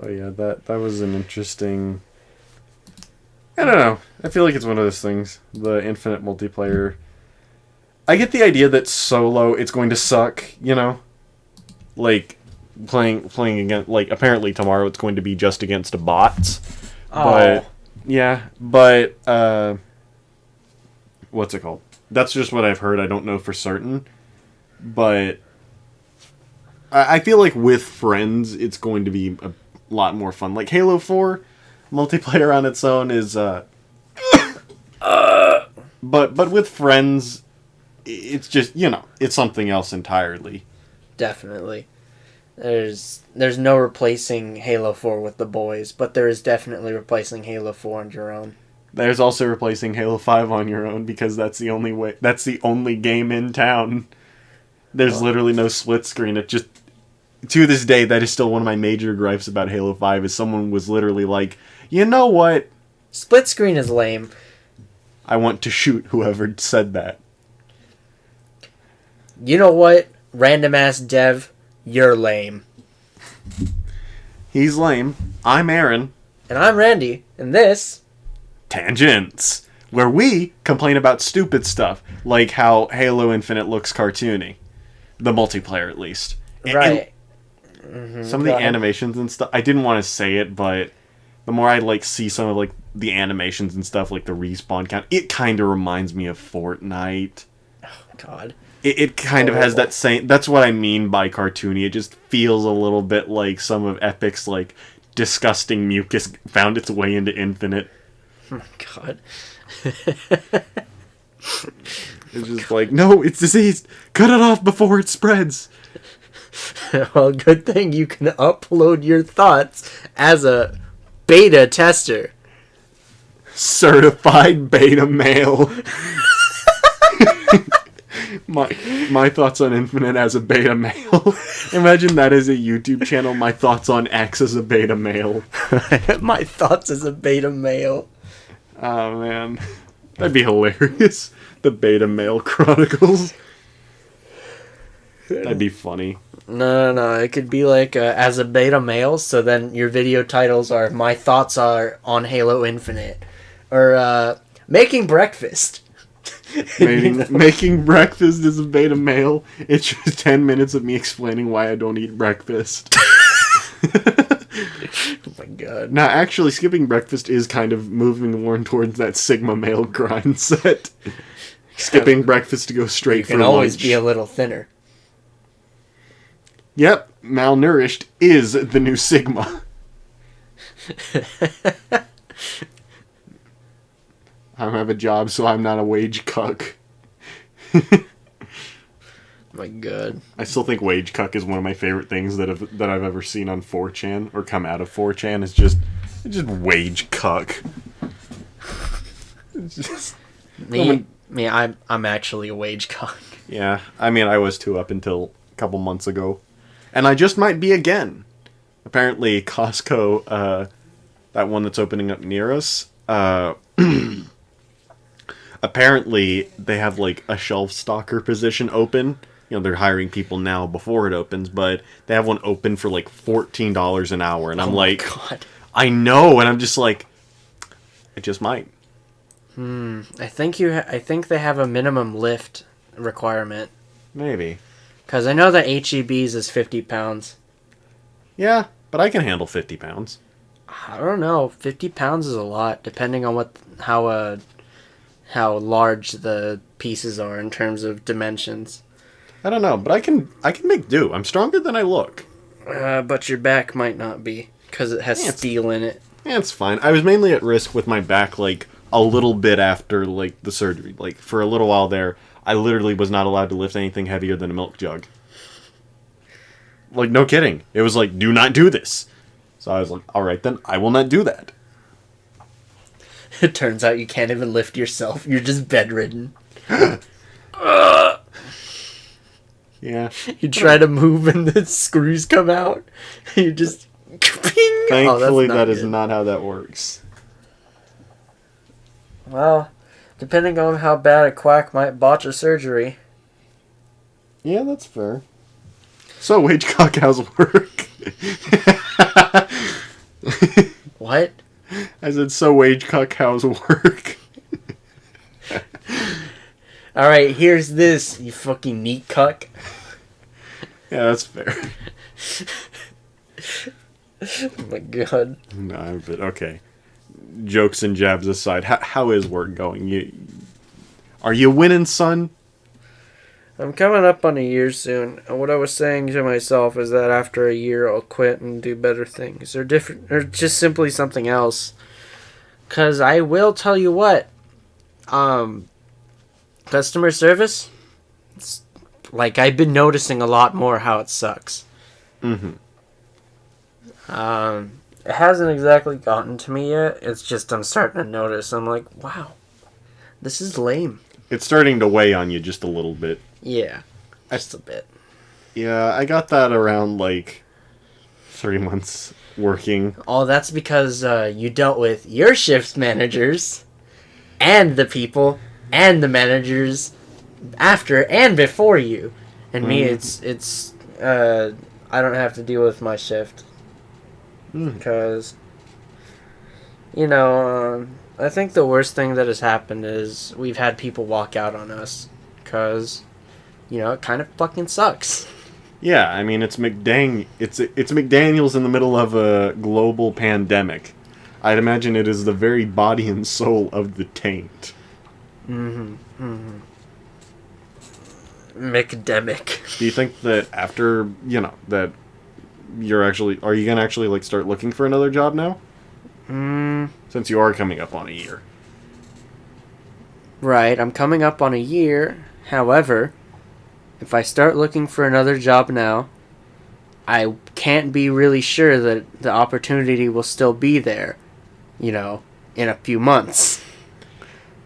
Oh yeah, that was an interesting. I don't know. I feel like it's one of those things. The infinite multiplayer. I get the idea that solo it's going to suck. You know, like playing against. Like apparently tomorrow it's going to be just against bots. Oh. But yeah, but what's it called? That's just what I've heard. I don't know for certain, but I feel like with friends it's going to be a lot more fun. Like Halo 4 multiplayer on its own is but with friends it's just, you know, it's something else entirely. Definitely. There's no replacing Halo 4 with the boys, but there is definitely replacing Halo 4 on your own. There's also replacing Halo 5 on your own because that's the only game in town. There's literally no split screen. It just, to this day, that is still one of my major gripes about Halo 5 is someone was literally like, you know what? Split screen is lame. I want to shoot whoever said that. You know what? Random ass dev, you're lame. He's lame. I'm Aaron. And I'm Randy. And this... Tangents. Where we complain about stupid stuff. Like how Halo Infinite looks cartoony. The multiplayer, at least. Right. Some of the animations and stuff, I didn't want to say it, but the more I like see some of like the animations and stuff, like the respawn count, it kind of reminds me of Fortnite. Oh, God. It kind of has that same, that's what I mean by cartoony. It just feels a little bit like some of Epic's like disgusting mucus found its way into Infinite. Oh, my God. It's just like, no, it's diseased. Cut it off before it spreads. Well, good thing you can upload your thoughts as a beta tester. Certified beta male. My thoughts on Infinite as a beta male. Imagine that as a YouTube channel. My thoughts on X as a beta male. My thoughts as a beta male. Oh man, that'd be hilarious. The Beta Male Chronicles. That'd be funny. No. It could be like as a beta male, so then your video titles are "My thoughts are on Halo Infinite," or making breakfast. Making breakfast as a beta male. It's just 10 minutes of me explaining why I don't eat breakfast. Oh my God. Now, actually, skipping breakfast is kind of moving more towards that Sigma male grind set. Skipping breakfast to go straight for lunch. You can always be a little thinner. Yep, malnourished is the new Sigma. I don't have a job, so I'm not a wage cuck. My God. I still think Wage Cuck is one of my favorite things that I've ever seen on 4chan or come out of 4chan. Is just Wage Cuck. It's just I'm actually a wage cuck. Yeah, I mean I was too up until a couple months ago, and I just might be again. Apparently, Costco, that one that's opening up near us, apparently they have like a shelf stalker position open. You know, they're hiring people now before it opens, but they have one open for like $14 an hour. And I'm like, God. I know. And I'm just like, I just might. I think they have a minimum lift requirement. Maybe. Because I know that HEB's is 50 pounds. Yeah, but I can handle 50 pounds. I don't know. 50 pounds is a lot, depending on how large the pieces are in terms of dimensions. I don't know, but I can make do. I'm stronger than I look. But your back might not be, because it has steel in it. Yeah, it's fine. I was mainly at risk with my back, like, a little bit after, like, the surgery. Like, for a little while there, I literally was not allowed to lift anything heavier than a milk jug. Like, no kidding. It was like, do not do this. So I was like, alright then, I will not do that. It turns out you can't even lift yourself. You're just bedridden. Yeah. You try to move and the screws come out. You just... Thankfully, that is not how that works. Well, depending on how bad a quack might botch a surgery. Yeah, that's fair. So, Wage Cuck, how's work? What? I said, so Wage Cuck, how's work? Alright, here's this, you fucking neat cuck. Yeah, that's fair. Oh my god. No, but okay. Jokes and jabs aside, how is work going? Are you winning, son? I'm coming up on a year soon, and what I was saying to myself is that after a year I'll quit and do better things, or different, or just simply something else. Cause I will tell you what, customer service, it's, like, I've been noticing a lot more how it sucks. Mm-hmm. It hasn't exactly gotten to me yet. It's just I'm starting to notice. I'm like, wow, this is lame. It's starting to weigh on you just a little bit. Yeah, just a bit. Yeah, I got that around, like, 3 months working. Oh, that's because you dealt with your shift managers and the people and the managers after and before you. And me, it's I don't have to deal with my shift. Because, I think the worst thing that has happened is we've had people walk out on us. Because, it kind of fucking sucks. Yeah, I mean, it's McDaniel's in the middle of a global pandemic. I'd imagine it is the very body and soul of the taint. McDemic. Do you think that after, that are you gonna actually, like, start looking for another job now? Since you are coming up on a year. Right, I'm coming up on a year. However, if I start looking for another job now, I can't be really sure that the opportunity will still be there, in a few months.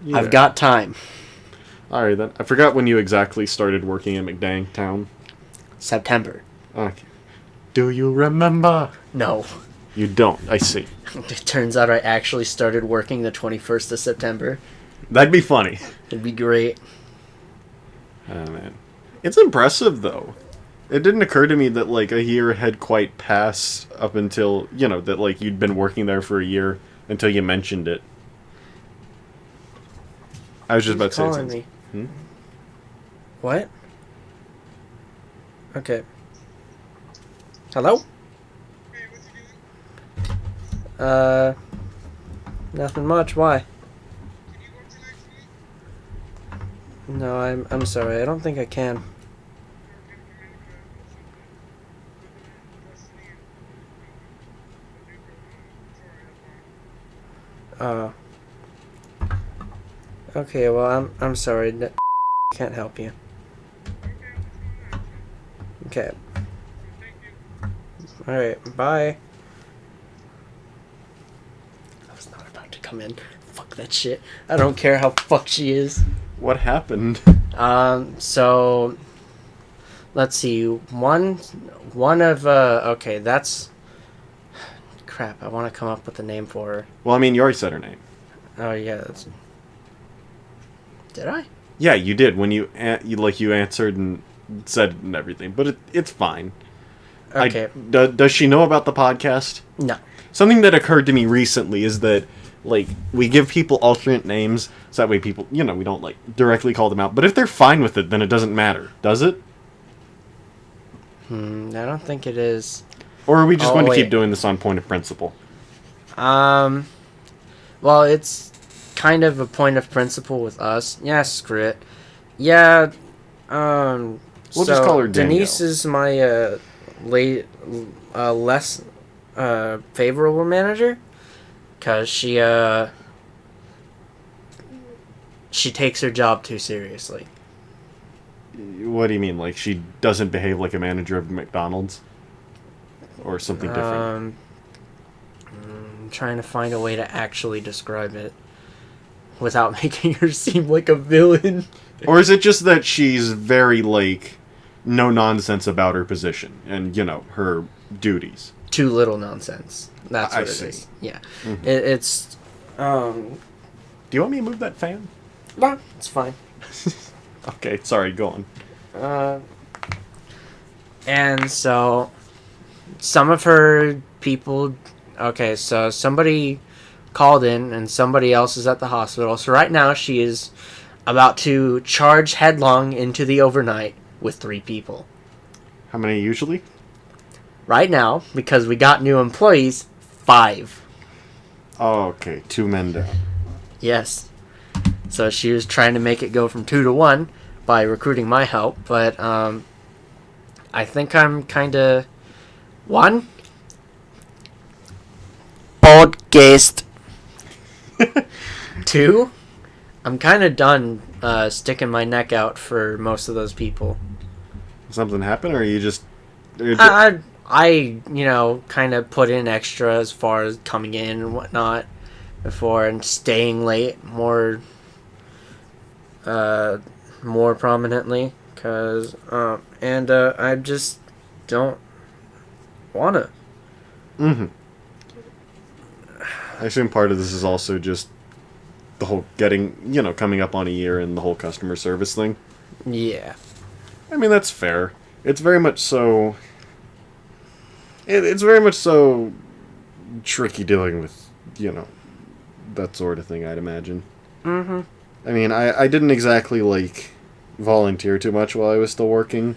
Yeah. I've got time. Alright then. I forgot when you exactly started working at McDangtown. September. Okay. Do you remember? No. You don't, I see. It turns out I actually started working the 21st of September. That'd be funny. It'd be great. Oh, man. It's impressive, though. It didn't occur to me that, like, a year had quite passed up until, that, like, you'd been working there for a year until you mentioned it. I was just about to say something. What? Okay. Hello? Hey, what's you doing? Nothing much. Why? Can you go to next week? No, I'm sorry. I don't think I can. Okay, well, I'm sorry. Can't help you. Okay. Alright, bye. I was not about to come in. Fuck that shit. I don't care how fucked she is. What happened? So let's see. One of okay, that's crap. I want to come up with a name for her. Well, I mean, you already said her name. Oh yeah, that's. Did I? Yeah, you did when you answered and said and everything, but it's fine. Okay. Does she know about the podcast? No. Something that occurred to me recently is that, like, we give people alternate names, so that way people, we don't, like, directly call them out. But if they're fine with it, then it doesn't matter, does it? I don't think it is. Or are we just going to wait. keep doing this on point of principle? Well, it's kind of a point of principle with us. Yeah, screw it. Yeah, We'll just call her Danielle. Denise is my, less, favorable manager. Because she takes her job too seriously. What do you mean? Like, she doesn't behave like a manager of McDonald's? Or something different? I'm trying to find a way to actually describe it without making her seem like a villain. Or is it just that she's very, like, no nonsense about her position and, her duties? Too little nonsense. That's what it is. Yeah. Mm-hmm. It's, Do you want me to move that fan? nah, it's fine. Okay, sorry, go on. And so, some of her people Okay, so somebody called in and somebody else is at the hospital. So right now she is about to charge headlong into the overnight with 3 people. How many usually? Right now, because we got new employees, 5. Oh, okay. 2 men down. Yes. So she was trying to make it go from 2 to 1 by recruiting my help, but I think I'm kind of 1 podcast. 2, I'm kind of done sticking my neck out for most of those people. Something happened, or are you just? I kind of put in extra as far as coming in and whatnot before and staying late more prominently because I just don't wanna. Mm-hmm. I assume part of this is also just the whole coming up on a year and the whole customer service thing. Yeah. I mean, that's fair. It's very much so. It's very much so tricky dealing with, that sort of thing, I'd imagine. Mm-hmm. I mean, I didn't exactly, volunteer too much while I was still working.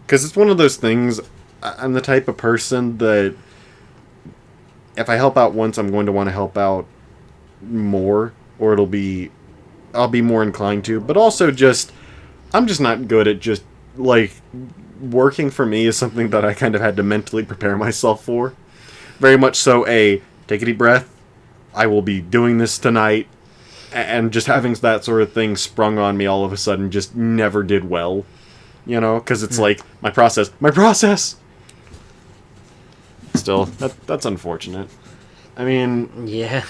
Because it's one of those things, I'm the type of person that if I help out once, I'm going to want to help out more, or I'll be more inclined to. But also I'm just not good at just, working for me is something that I kind of had to mentally prepare myself for. Very much so take a deep breath, I will be doing this tonight, and just having that sort of thing sprung on me all of a sudden just never did well. Because it's my process! Still, that's unfortunate. I mean... Yeah.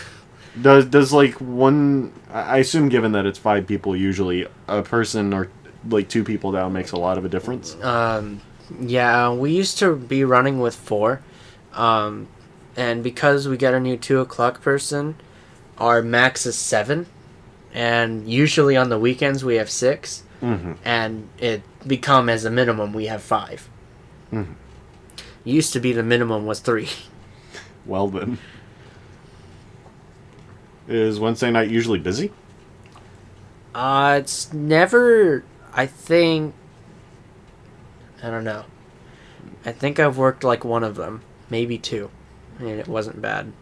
Does one... I assume given that it's 5 people usually, a person or 2 people down makes a lot of a difference? Yeah, we used to be running with 4. And because we got a new 2 o'clock person, our max is 7. And usually on the weekends we have 6. Mm-hmm. And it become as a minimum we have 5. Mm-hmm. Used to be the minimum was 3. Well then. Is Wednesday night usually busy? It's never... I don't know. I think I've worked one of them. Maybe 2. And it wasn't bad.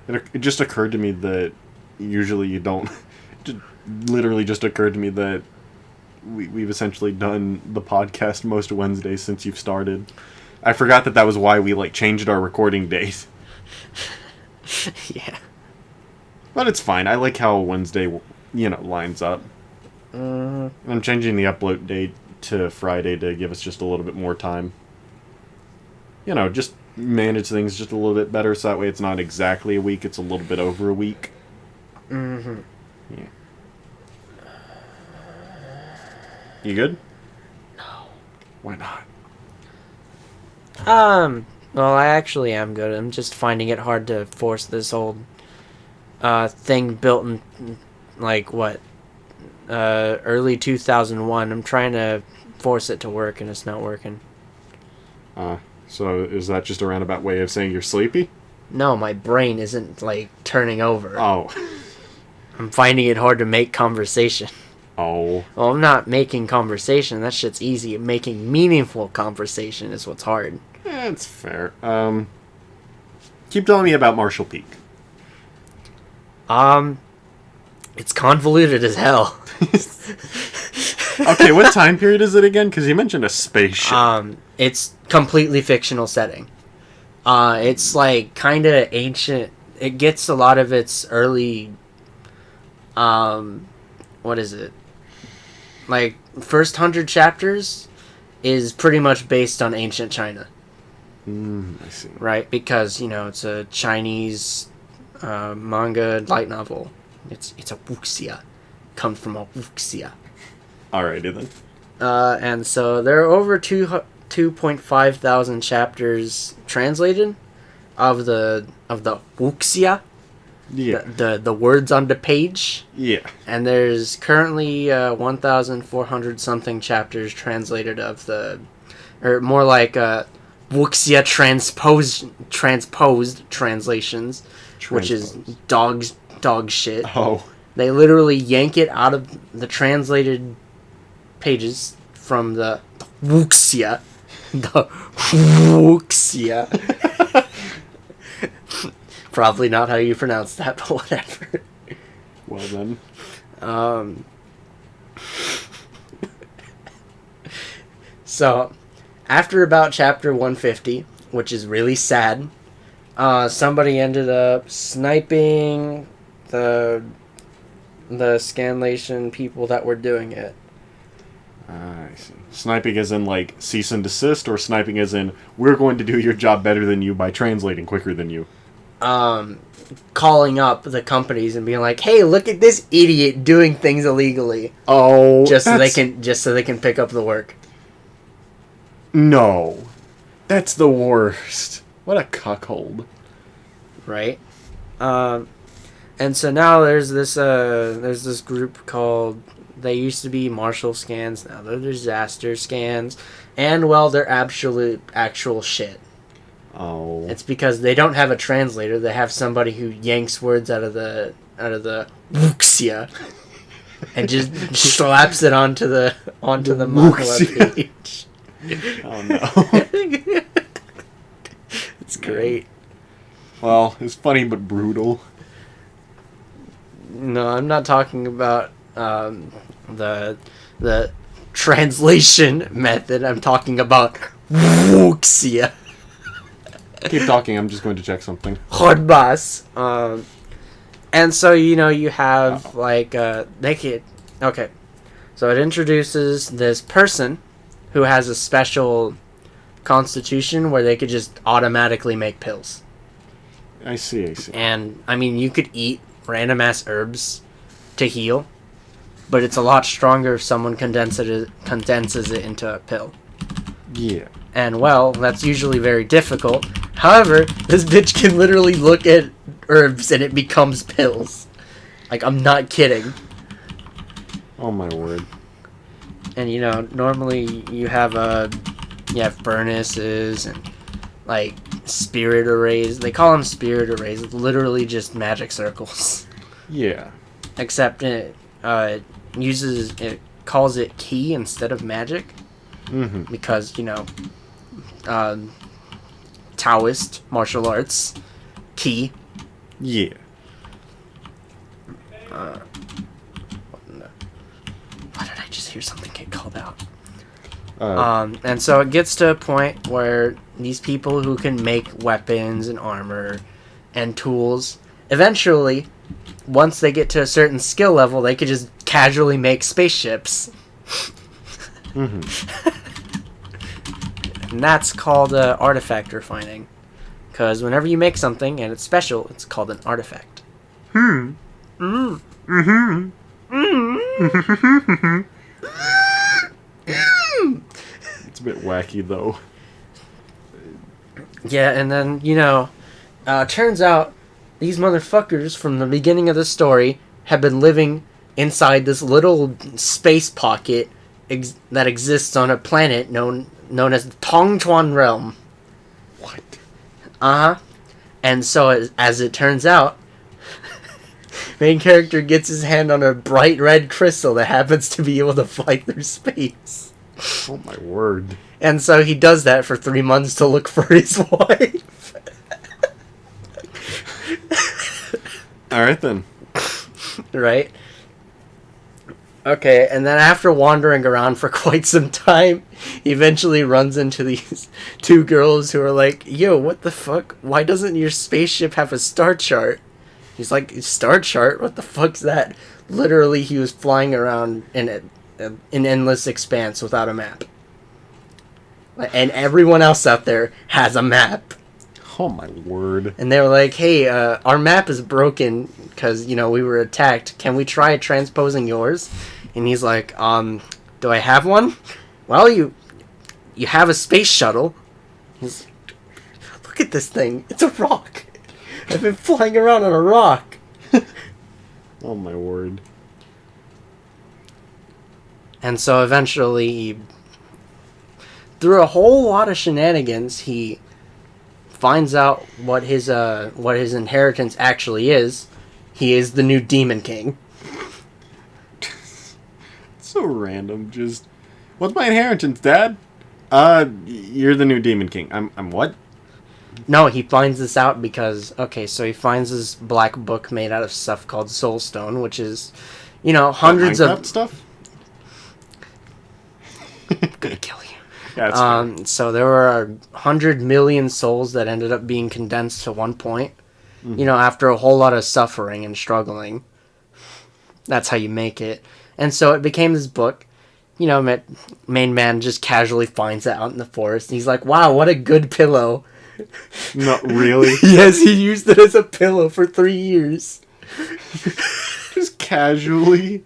Yeah. It just occurred to me that usually you don't... It literally just occurred to me that we've essentially done the podcast most Wednesdays since you've started. I forgot that was why we changed our recording date. Yeah. But it's fine. I like how Wednesday, lines up. I'm changing the upload date to Friday to give us just a little bit more time. Just manage things just a little bit better so that way it's not exactly a week, it's a little bit over a week. Mm-hmm. Yeah. You good? No. Why not? Well, I actually am good. I'm just finding it hard to force this old thing built in early 2001. I'm trying to force it to work and it's not working. So is that just a roundabout way of saying you're sleepy? No, my brain isn't turning over. Oh. I'm finding it hard to make conversation. Oh. Well, I'm not making conversation. That shit's easy. Making meaningful conversation is what's hard. That's fair. Keep telling me about Marshall Peak. It's convoluted as hell. Okay, what time period is it again? Because you mentioned a spaceship. It's completely fictional setting. It's kind of ancient. It gets a lot of its early, what is it? First 100 chapters is pretty much based on ancient China. I see. Right? Because, it's a Chinese manga light novel. It's a wuxia. Comes from a wuxia. Alrighty then. And so there are over 2.5 thousand chapters translated of the wuxia. Yeah. The words on the page. Yeah. And there's currently 1,400 something chapters translated of or more Wuxia transposed translations, which is dog shit. Oh. They literally yank it out of the translated pages from the Wuxia. The Wuxia. Probably not how you pronounce that, but whatever. Well then. So, after about chapter 150, which is really sad, somebody ended up sniping the Scanlation people that were doing it. I see. Sniping as in, like, cease and desist, or sniping as in, we're going to do your job better than you by translating quicker than you? Calling up the companies and being like, "Hey, look at this idiot doing things illegally." Oh, just so they can pick up the work. No. That's the worst. What a cuckold. Right? And so now there's this group called, they used to be Marshall scans, now they're disaster scans, and well, they're actual shit. Oh. It's because they don't have a translator, they have somebody who yanks words out of the Wuxia and just slaps it onto the manga page. Oh no. It's great. Well, it's funny but brutal. No, I'm not talking about the translation method. I'm talking about Wuxia. Keep talking, I'm just going to check something. Hodbas. And so, you have, okay. So it introduces this person who has a special constitution where they could just automatically make pills. I see. And, I mean, you could eat random ass herbs to heal, but it's a lot stronger if someone condenses it into a pill. Yeah. And well, that's usually very difficult. However, this bitch can literally look at herbs and it becomes pills. Like, I'm not kidding. Oh my word. And normally you have furnaces and like spirit arrays. They call them spirit arrays. It's literally just magic circles. Yeah. Except it calls it ki instead of magic. Mm-hmm. Because, Taoist martial arts, ki. Yeah. Why did I just hear something get called out? And so it gets to a point where these people who can make weapons and armor and tools, eventually, once they get to a certain skill level, they could just casually make spaceships. Mm-hmm. And that's called artifact refining. Because whenever you make something and it's special, it's called an artifact. Mm. Mm-hmm. It's a bit wacky, though. Yeah, and then, turns out these motherfuckers from the beginning of the story have been living inside this little space pocket that exists on a planet known as the Tongchuan Realm. What? Uh-huh. And so, as it turns out, main character gets his hand on a bright red crystal that happens to be able to fly through space. Oh my word. And so he does that for 3 months to look for his wife. Alright then. Right? Okay, and then after wandering around for quite some time, he eventually runs into these two girls who are like, "Yo, what the fuck? Why doesn't your spaceship have a star chart?" He's like, "Star chart? What the fuck's that?" Literally, he was flying around in an endless expanse without a map. And everyone else out there has a map. Oh my word. And they were like, "Hey, our map is broken because, we were attacked. Can we try transposing yours?" And he's like, "Do I have one?" "Well, you have a space shuttle." He's like, "Look at this thing. It's a rock. I've been flying around on a rock." Oh my word. And so eventually through a whole lot of shenanigans, he finds out what his inheritance actually is. He is the new Demon King. So random. Just, what's my inheritance, Dad? You're the new Demon King. I'm what? No, he finds this out because, so he finds this black book made out of stuff called Soulstone, which is, hundreds Minecraft of... stuff? I'm gonna kill you. Yeah, it's fair. So there were 100 million souls that ended up being condensed to one point. After a whole lot of suffering and struggling. That's how you make it. And so it became this book. Main man just casually finds it out in the forest. And he's like, wow, what a good pillow. Not really. Yes, he used it as a pillow for 3 years. Just casually.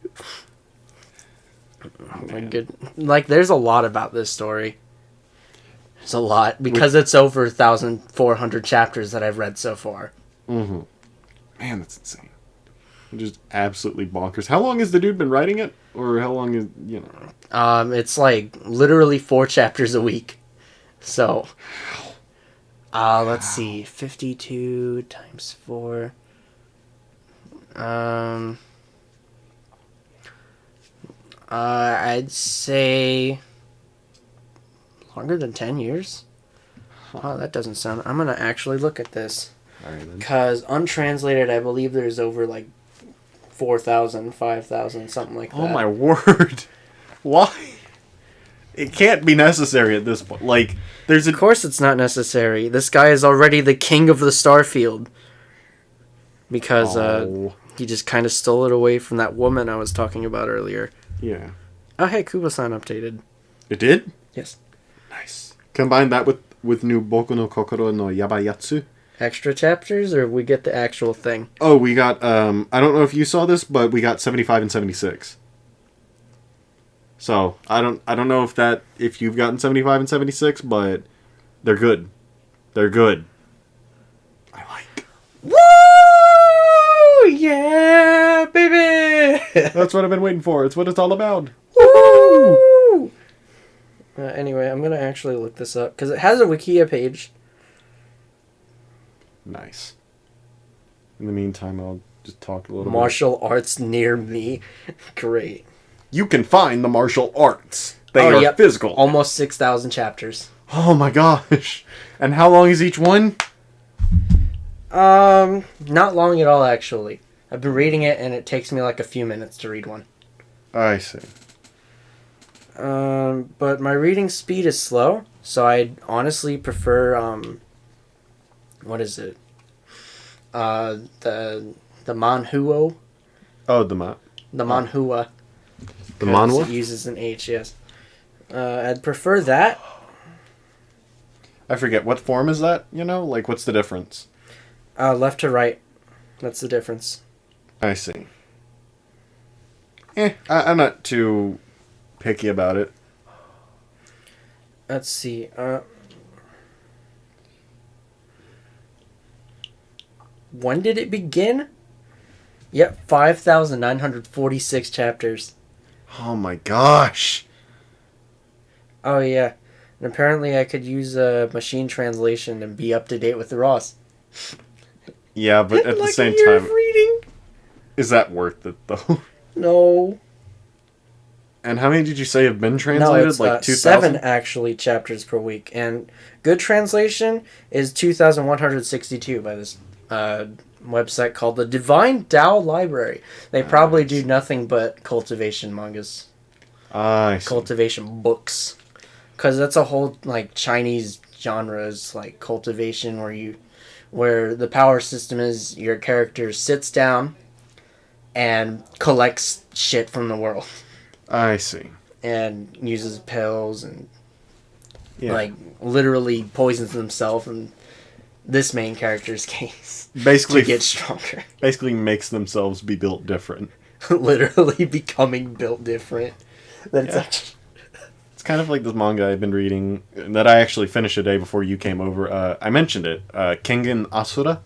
Oh my good. Like, there's a lot about this story. There's a lot. Because it's over 1,400 chapters that I've read so far. Mm-hmm. Man, that's insane. Just absolutely bonkers. How long has the dude been writing it? Or how long is, It's like literally 4 chapters a week. So, let's see. 52 times 4. I'd say longer than 10 years. Oh, that doesn't sound... I'm going to actually look at this. All right, then. Because untranslated, I believe there's over like 4,000, 5,000, something like that. Oh my word. Why? It can't be necessary at this point. Like, there's a... Of course it's not necessary. This guy is already the king of the Starfield. Because he just kind of stole it away from that woman I was talking about earlier. Yeah. Oh, hey, Kubo-san updated. It did? Yes. Nice. Combine that with new Boku no Kokoro no Yabayatsu. Extra chapters, or we get the actual thing? Oh, we got, I don't know if you saw this, but we got 75 and 76. So, I don't know if you've gotten 75 and 76, but they're good. They're good. I like. Woo! Yeah, baby! That's what I've been waiting for. It's what it's all about. Woo! Anyway, I'm going to actually look this up, because it has a Wikia page. Nice. In the meantime, I'll just talk a little Martial arts near me. Great. You can find the martial arts. They are physical. Almost 6,000 chapters. Oh my gosh. And how long is each one? Not long at all, actually. I've been reading it, and it takes me like a few minutes to read one. I see. But my reading speed is slow, so I honestly prefer, what is it? The manhuo. Oh, The manhua. The manhwa? It uses an H, yes. I'd prefer that. I forget. What form is that? Like, what's the difference? Left to right. That's the difference. I see. I'm not too picky about it. Let's see. When did it begin? Yep, 5,946 chapters. Oh my gosh. Oh, yeah. And apparently I could use a machine translation and be up to date with the Ross. Yeah, but at the like same a year time, of reading? is that worth it, though? No. And how many did you say have been No, translated? it's like 2,000? 7 actually chapters per week. And good translation is 2,162 by this website called the Divine Tao Library. They probably do nothing but cultivation mangas. I see. Cultivation books. Because that's a whole, like, Chinese genres, like, cultivation, where the power system is your character sits down and collects shit from the world. I see. And uses pills and, Yeah. like, literally poisons himself in this main character's case. Basically, to get stronger. Basically makes themselves be built different. Literally becoming built different. That's Yeah. It's kind of like this manga I've been reading that I actually finished a day before you came over. I mentioned it. Kengen Asura.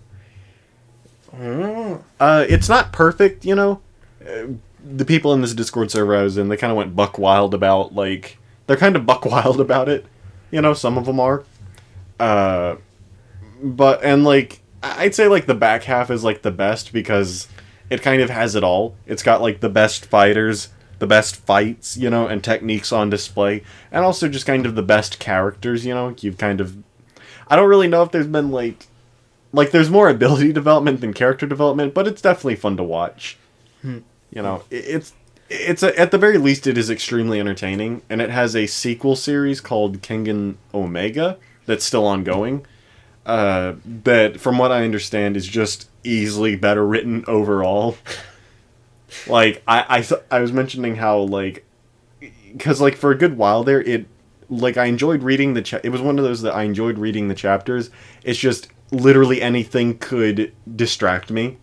It's not perfect, the people in this Discord server I was in, they kind of went buck wild about, like... They're kind of buck wild about it. You know, some of them are. But, and, like, I'd say, like, the back half is, like, the best because it kind of has it all. It's got, like, the best fighters, the best fights, you know, and techniques on display, and also just kind of the best characters, you know. You've kind of... I don't really know if there's been, like, there's more ability development than character development, but it's definitely fun to watch. You know, at the very least, it is extremely entertaining, and it has a sequel series called Kengan Omega that's still ongoing. That, from what I understand, is just easily better written overall. Like, I was mentioning how, like, because, like, for a good while there, I enjoyed reading it was one of those that I enjoyed reading the chapters. It's just literally anything could distract me,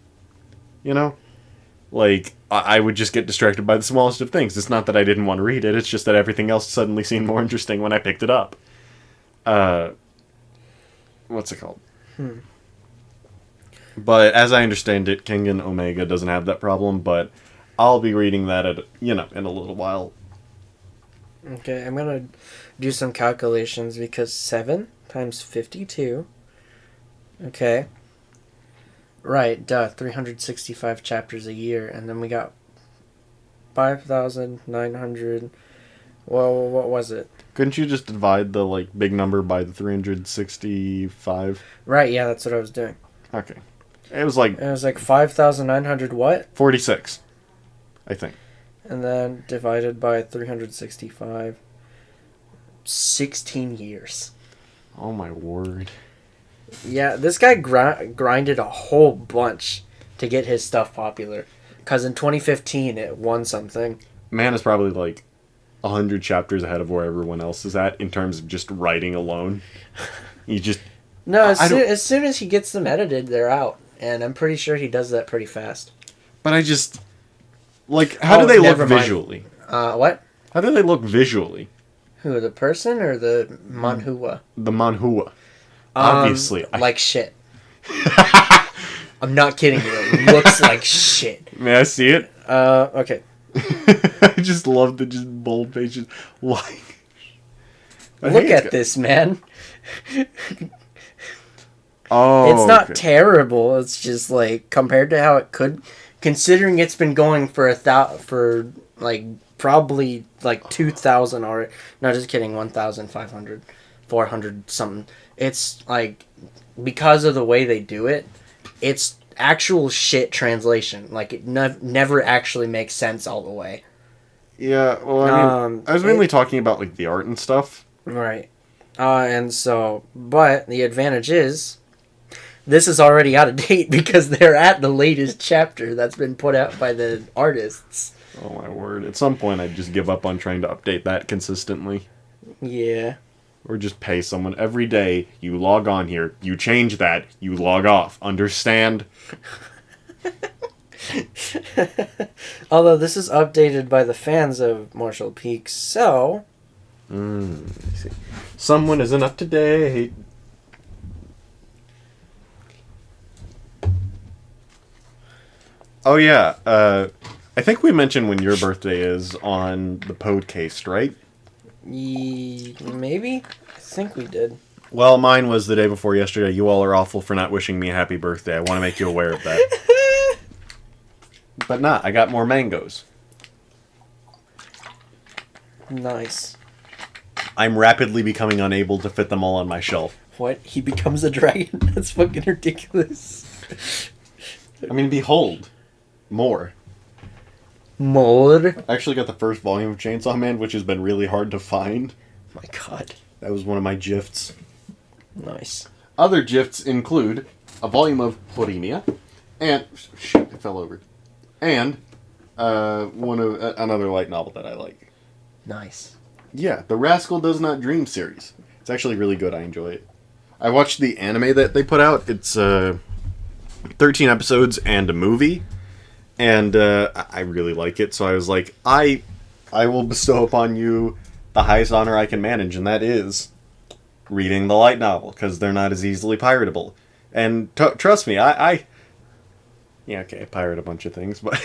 you know? Like, I would just get distracted by the smallest of things. It's not that I didn't want to read it, it's just that everything else suddenly seemed more interesting when I picked it up. What's it called? But as I understand it, Kengan Omega doesn't have that problem, but I'll be reading that in a little while. Okay, I'm gonna do some calculations because 7 times 52. Okay. Right, 365 chapters a year, and then we got 5,900. Well, what was it? Couldn't you just divide the, like, big number by the 365? Right, yeah, that's what I was doing. Okay. It was like 5,900 what? 46, I think. And then divided by 365. 16 years. Oh my word. Yeah, this guy grinded a whole bunch to get his stuff popular. Because in 2015, it won something. Man is probably, like, 100 chapters ahead of where everyone else is at in terms of just writing alone. You just... No, as soon as he gets them edited, they're out. And I'm pretty sure he does that pretty fast. But I just... Like, how do they look visually? What? How do they look visually? Who, the person or the manhua? The manhua. Obviously. Like shit. I'm not kidding you. It looks like shit. May I see it? Okay. I just love the just bold pages. Like... Look at this, man. Oh, it's not terrible. It's just like compared to how it could, considering it's been going for like probably like 2,000 or no, just kidding, 1,500, 400 something. It's like because of the way they do it, it's actual shit translation. Like it never actually makes sense all the way. Yeah, well, I mean, I was mainly talking about like the art and stuff. Right. And so, but the advantage is, this is already out of date because they're at the latest chapter that's been put out by the artists. Oh my word. At some point I'd just give up on trying to update that consistently. Yeah. Or just pay someone every day. You log on here, you change that, you log off. Understand? Although this is updated by the fans of Marshall Peaks, so... Let me see. Someone isn't up to date. Oh yeah, I think we mentioned when your birthday is on the podcast, right? Maybe? I think we did. Well, mine was the day before yesterday. You all are awful for not wishing me a happy birthday. I want to make you aware of that. But nah, I got more mangoes. Nice. I'm rapidly becoming unable to fit them all on my shelf. What? He becomes a dragon? That's fucking ridiculous. I mean, behold. More. More? I actually got the first volume of Chainsaw Man, which has been really hard to find. My god. That was one of my gifts. Nice. Other gifts include a volume of Horimiya, and... Shit, it fell over. And another light novel that I like. Nice. Yeah, the Rascal Does Not Dream series. It's actually really good. I enjoy it. I watched the anime that they put out. It's 13 episodes and a movie. And I really like it. So I was like, I will bestow upon you the highest honor I can manage. And that is reading the light novel. Because they're not as easily piratable. And trust me, yeah, okay, I pirate a bunch of things. But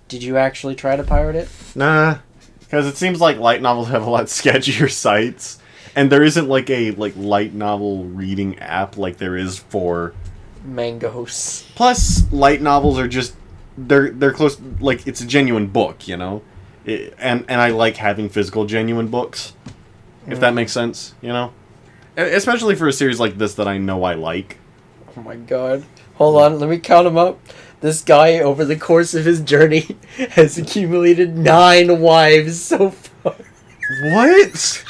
Did you actually try to pirate it? nah. Because it seems like light novels have a lot sketchier sites. And there isn't like a light novel reading app like there is for Mangoes. Plus, light novels are just they're close. Like it's a genuine book, you know, and I like having physical genuine books, if that makes sense, you know, especially for a series like this that I know I like. Oh my god! Hold on, let me count them up. This guy, over the course of his journey, has accumulated 9 wives so far. What?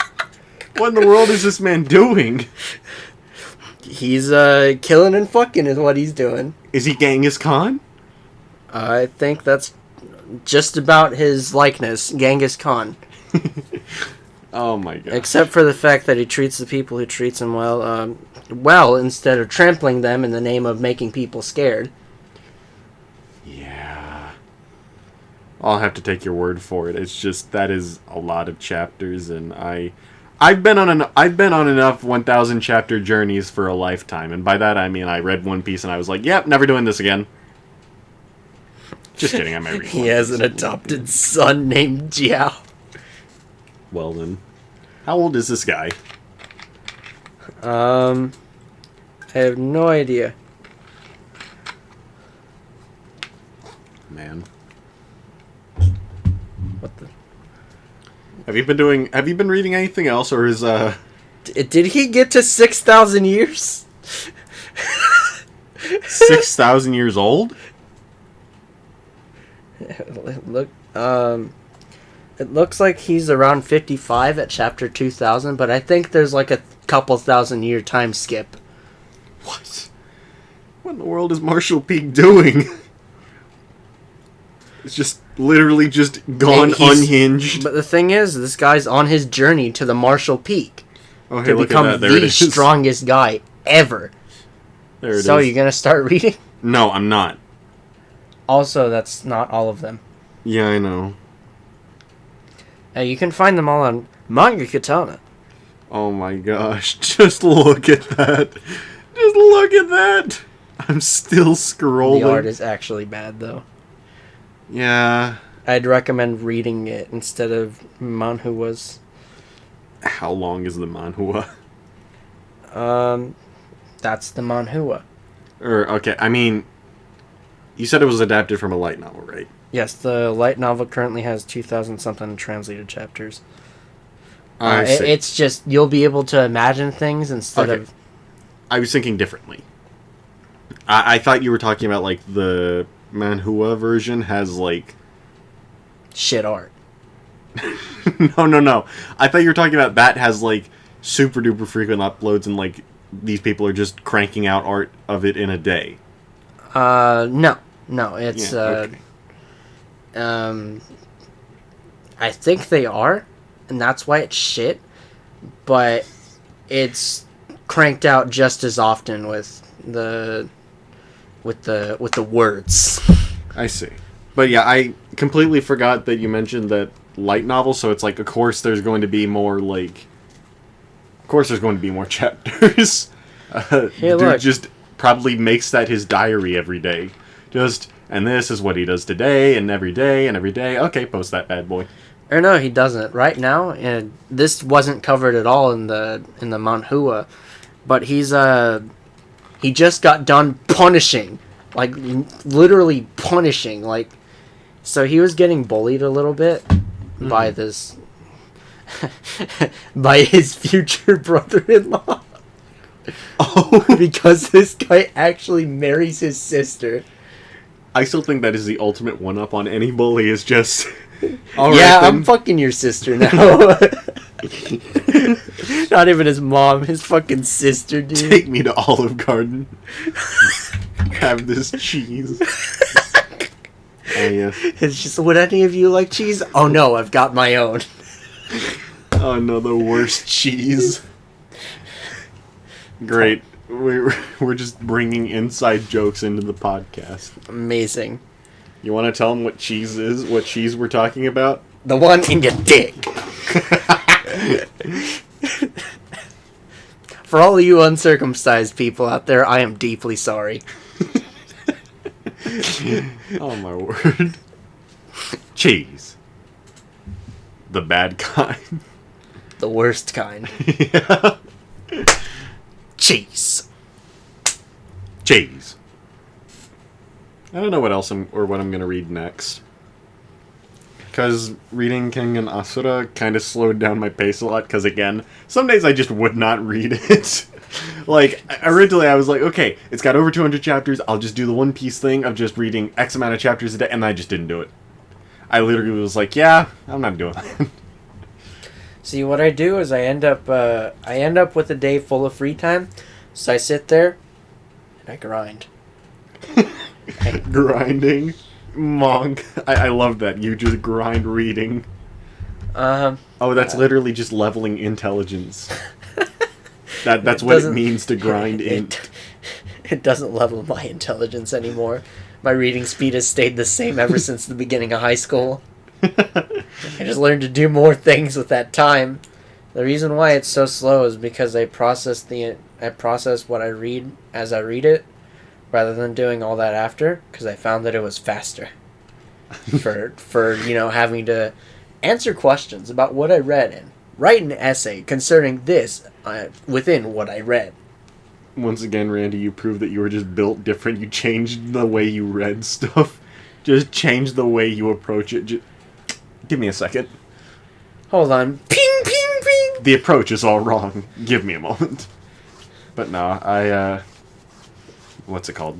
What in the world is this man doing? He's killing and fucking is what he's doing. Is he Genghis Khan? I think that's just about his likeness, Genghis Khan. Oh my god. Except for the fact that he treats the people who treats him well instead of trampling them in the name of making people scared. Yeah. I'll have to take your word for it. It's just that is a lot of chapters, and I've been on enough 1,000 chapter journeys for a lifetime, and by that I mean I read One Piece and I was like, yep, never doing this again. Just kidding, I might read He has an adopted son named Jiao. Well then, how old is this guy? I have no idea. Man. What the? Have you been reading anything else, or is Did he get to 6,000 years? 6,000 years old? Look, it looks like he's around 55 at chapter 2000, but I think there's like a couple thousand-year time skip. What? What in the world is Marshall Peak doing? It's just literally just gone unhinged. But the thing is, this guy's on his journey to the Marshall Peak Oh, hey, to look become at that. There it the is. strongest guy ever. There it is. So, you gonna start reading? No, I'm not. Also, that's not all of them. Yeah, I know. You can find them all on Manga Katana. Oh my gosh. Just look at that. Just look at that. I'm still scrolling. The art is actually bad, though. Yeah. I'd recommend reading it instead of manhwas. How long is the manhwa? That's the manhwa. Okay, I mean, you said it was adapted from a light novel, right? Yes, the light novel currently has 2,000-something translated chapters. I see. It's just, you'll be able to imagine things instead Okay. of... I was thinking differently. I thought you were talking about, like, the manhwa version has, like... shit art. No. I thought you were talking about that has, like, super duper frequent uploads and, like, these people are just cranking out art of it in a day. No, it's, Yeah, okay. I think they are, and that's why it's shit, but it's cranked out just as often with the words. I see. But yeah, I completely forgot that you mentioned that light novel, so it's like, of course there's going to be more, like... Of course there's going to be more chapters. Hey, Dude look. just probably makes that his diary every day. Just, and this is what he does today, and every day, and every day. Okay, post that bad boy. Or no, he doesn't. Right now, and this wasn't covered at all in the manhwa, but he just got done punishing, like literally punishing, like, so he was getting bullied a little bit by this by his future brother-in-law. Oh, Because this guy actually marries his sister. I still think that is the ultimate one-up on any bully, is just... All Yeah, right, I'm then. fucking your sister now. Not even his mom, his fucking sister, dude. Take me to Olive Garden. Have this cheese. Oh, yeah. It's just, would any of you like cheese? Oh no, I've got my own. Oh, no, the worst cheese. Great. We're just bringing inside jokes into the podcast. Amazing. You want to tell them what cheese is? What cheese we're talking about? The one in your dick. For all of you uncircumcised people out there, I am deeply sorry. Oh, my word. Cheese. The bad kind. The worst kind. Yeah. Cheese. Cheese. I don't know what else what I'm gonna read next. Because reading King and Asura kind of slowed down my pace a lot. Because again, some days I just would not read it. Like originally, I was like, okay, it's got over 200 chapters. I'll just do the One Piece thing of just reading X amount of chapters a day, and I just didn't do it. I literally was like, yeah, I'm not doing that. See, what I do is I end up with a day full of free time, so I sit there and I grind. Grinding, monk. I love that. You just grind reading. Oh, that's literally just leveling intelligence. That's what it means to grind int. It doesn't level my intelligence anymore. My reading speed has stayed the same ever since the beginning of high school. I just learned to do more things with that time. The reason why it's so slow is because I process what I read as I read it, rather than doing all that after, because I found that it was faster. for having to answer questions about what I read and write an essay concerning this within what I read. Once again, Randy, you proved that you were just built different. You changed the way you read stuff. Just changed the way you approach it. Give me a second. Hold on. Ping, ping, ping! The approach is all wrong. Give me a moment. But no, what's it called?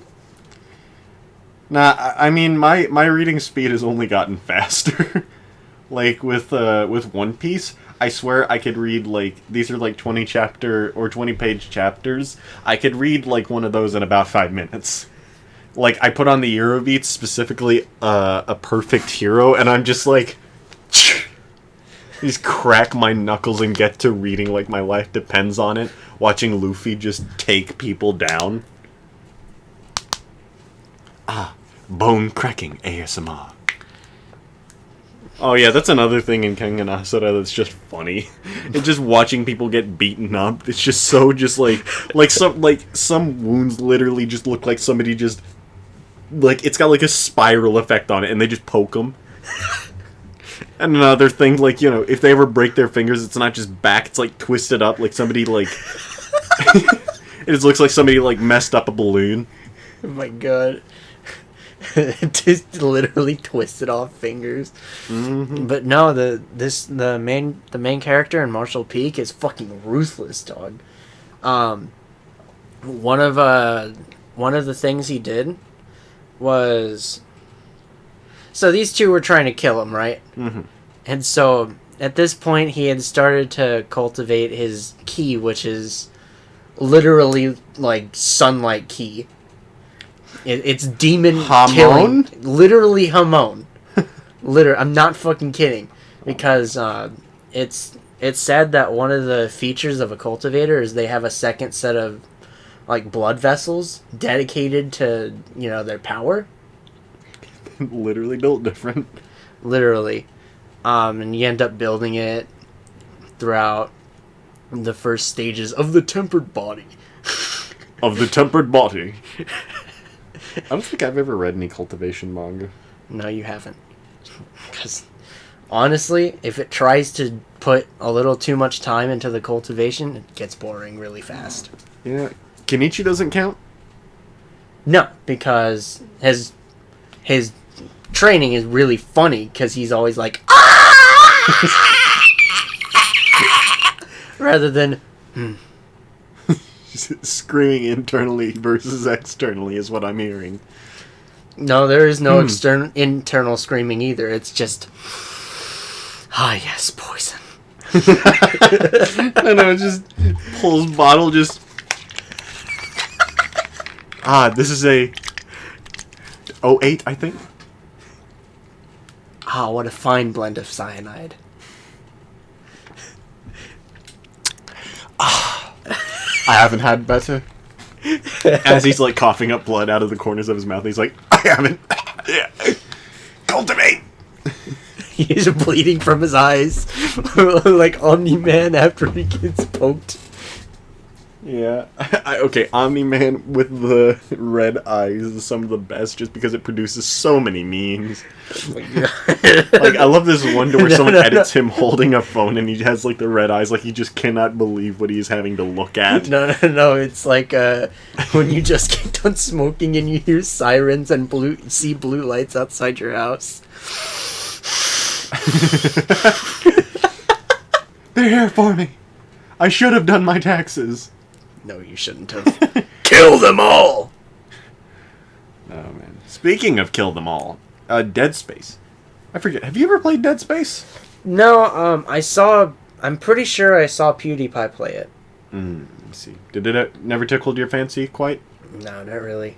Nah, I mean, my reading speed has only gotten faster. Like, with One Piece, I swear I could read, like, these are, like, 20 chapter or 20-page chapters. I could read, like, one of those in about 5 minutes. Like, I put on the Eurobeats, specifically, a perfect hero, and I'm just like, just crack my knuckles and get to reading like my life depends on it, watching Luffy just take people down. Bone-cracking ASMR. Oh yeah, that's another thing in King and Asura that's just funny. It's just watching people get beaten up. It's just so some wounds literally just look like somebody just it's got like a spiral effect on it, and they just poke them. And another thing, like, if they ever break their fingers, it's not just back; it's like twisted up, like somebody it just looks like somebody messed up a balloon. Oh my god. Just literally twisted off fingers. Mm-hmm. But no, the main character in Marshall Peak is fucking ruthless, dog. One of the things he did was, so these two were trying to kill him, right? Mm-hmm. And so at this point he had started to cultivate his ki, which is literally like sunlight ki. It's demon killing. Literally Hamon. I'm not fucking kidding. Because it's said that one of the features of a cultivator is they have a second set of like blood vessels dedicated to, their power. Literally built different. Literally. And you end up building it throughout the first stages of the tempered body. Of the tempered body. I don't think I've ever read any cultivation manga. No, you haven't. Because, honestly, if it tries to put a little too much time into the cultivation, it gets boring really fast. Yeah. Kenichi doesn't count? No, because his training is really funny, because he's always like, rather than, Screaming internally versus externally is what I'm hearing. No, there is no internal screaming either. It's just, yes, poison. No, it just pulls bottle, just... this is a 08, I think. What a fine blend of cyanide. I haven't had better. As he's coughing up blood out of the corners of his mouth, he's like, I haven't. Yeah. Cultivate! He's bleeding from his eyes. Like Omni-Man after he gets poked. Yeah. Okay, Omni-Man with the red eyes is some of the best just because it produces so many memes. Oh my God. Like, I love this one where No, someone no, edits him holding a phone and he has, like, the red eyes, like he just cannot believe what he's having to look at. No, it's like when you just get done smoking and you hear sirens and see blue lights outside your house. They're here for me. I should have done my taxes. No, you shouldn't have. Kill them all! Oh, man. Speaking of kill them all, Dead Space. I forget. Have you ever played Dead Space? No, I'm pretty sure I saw PewDiePie play it. Let me see. Did it never tickled your fancy quite? No, not really.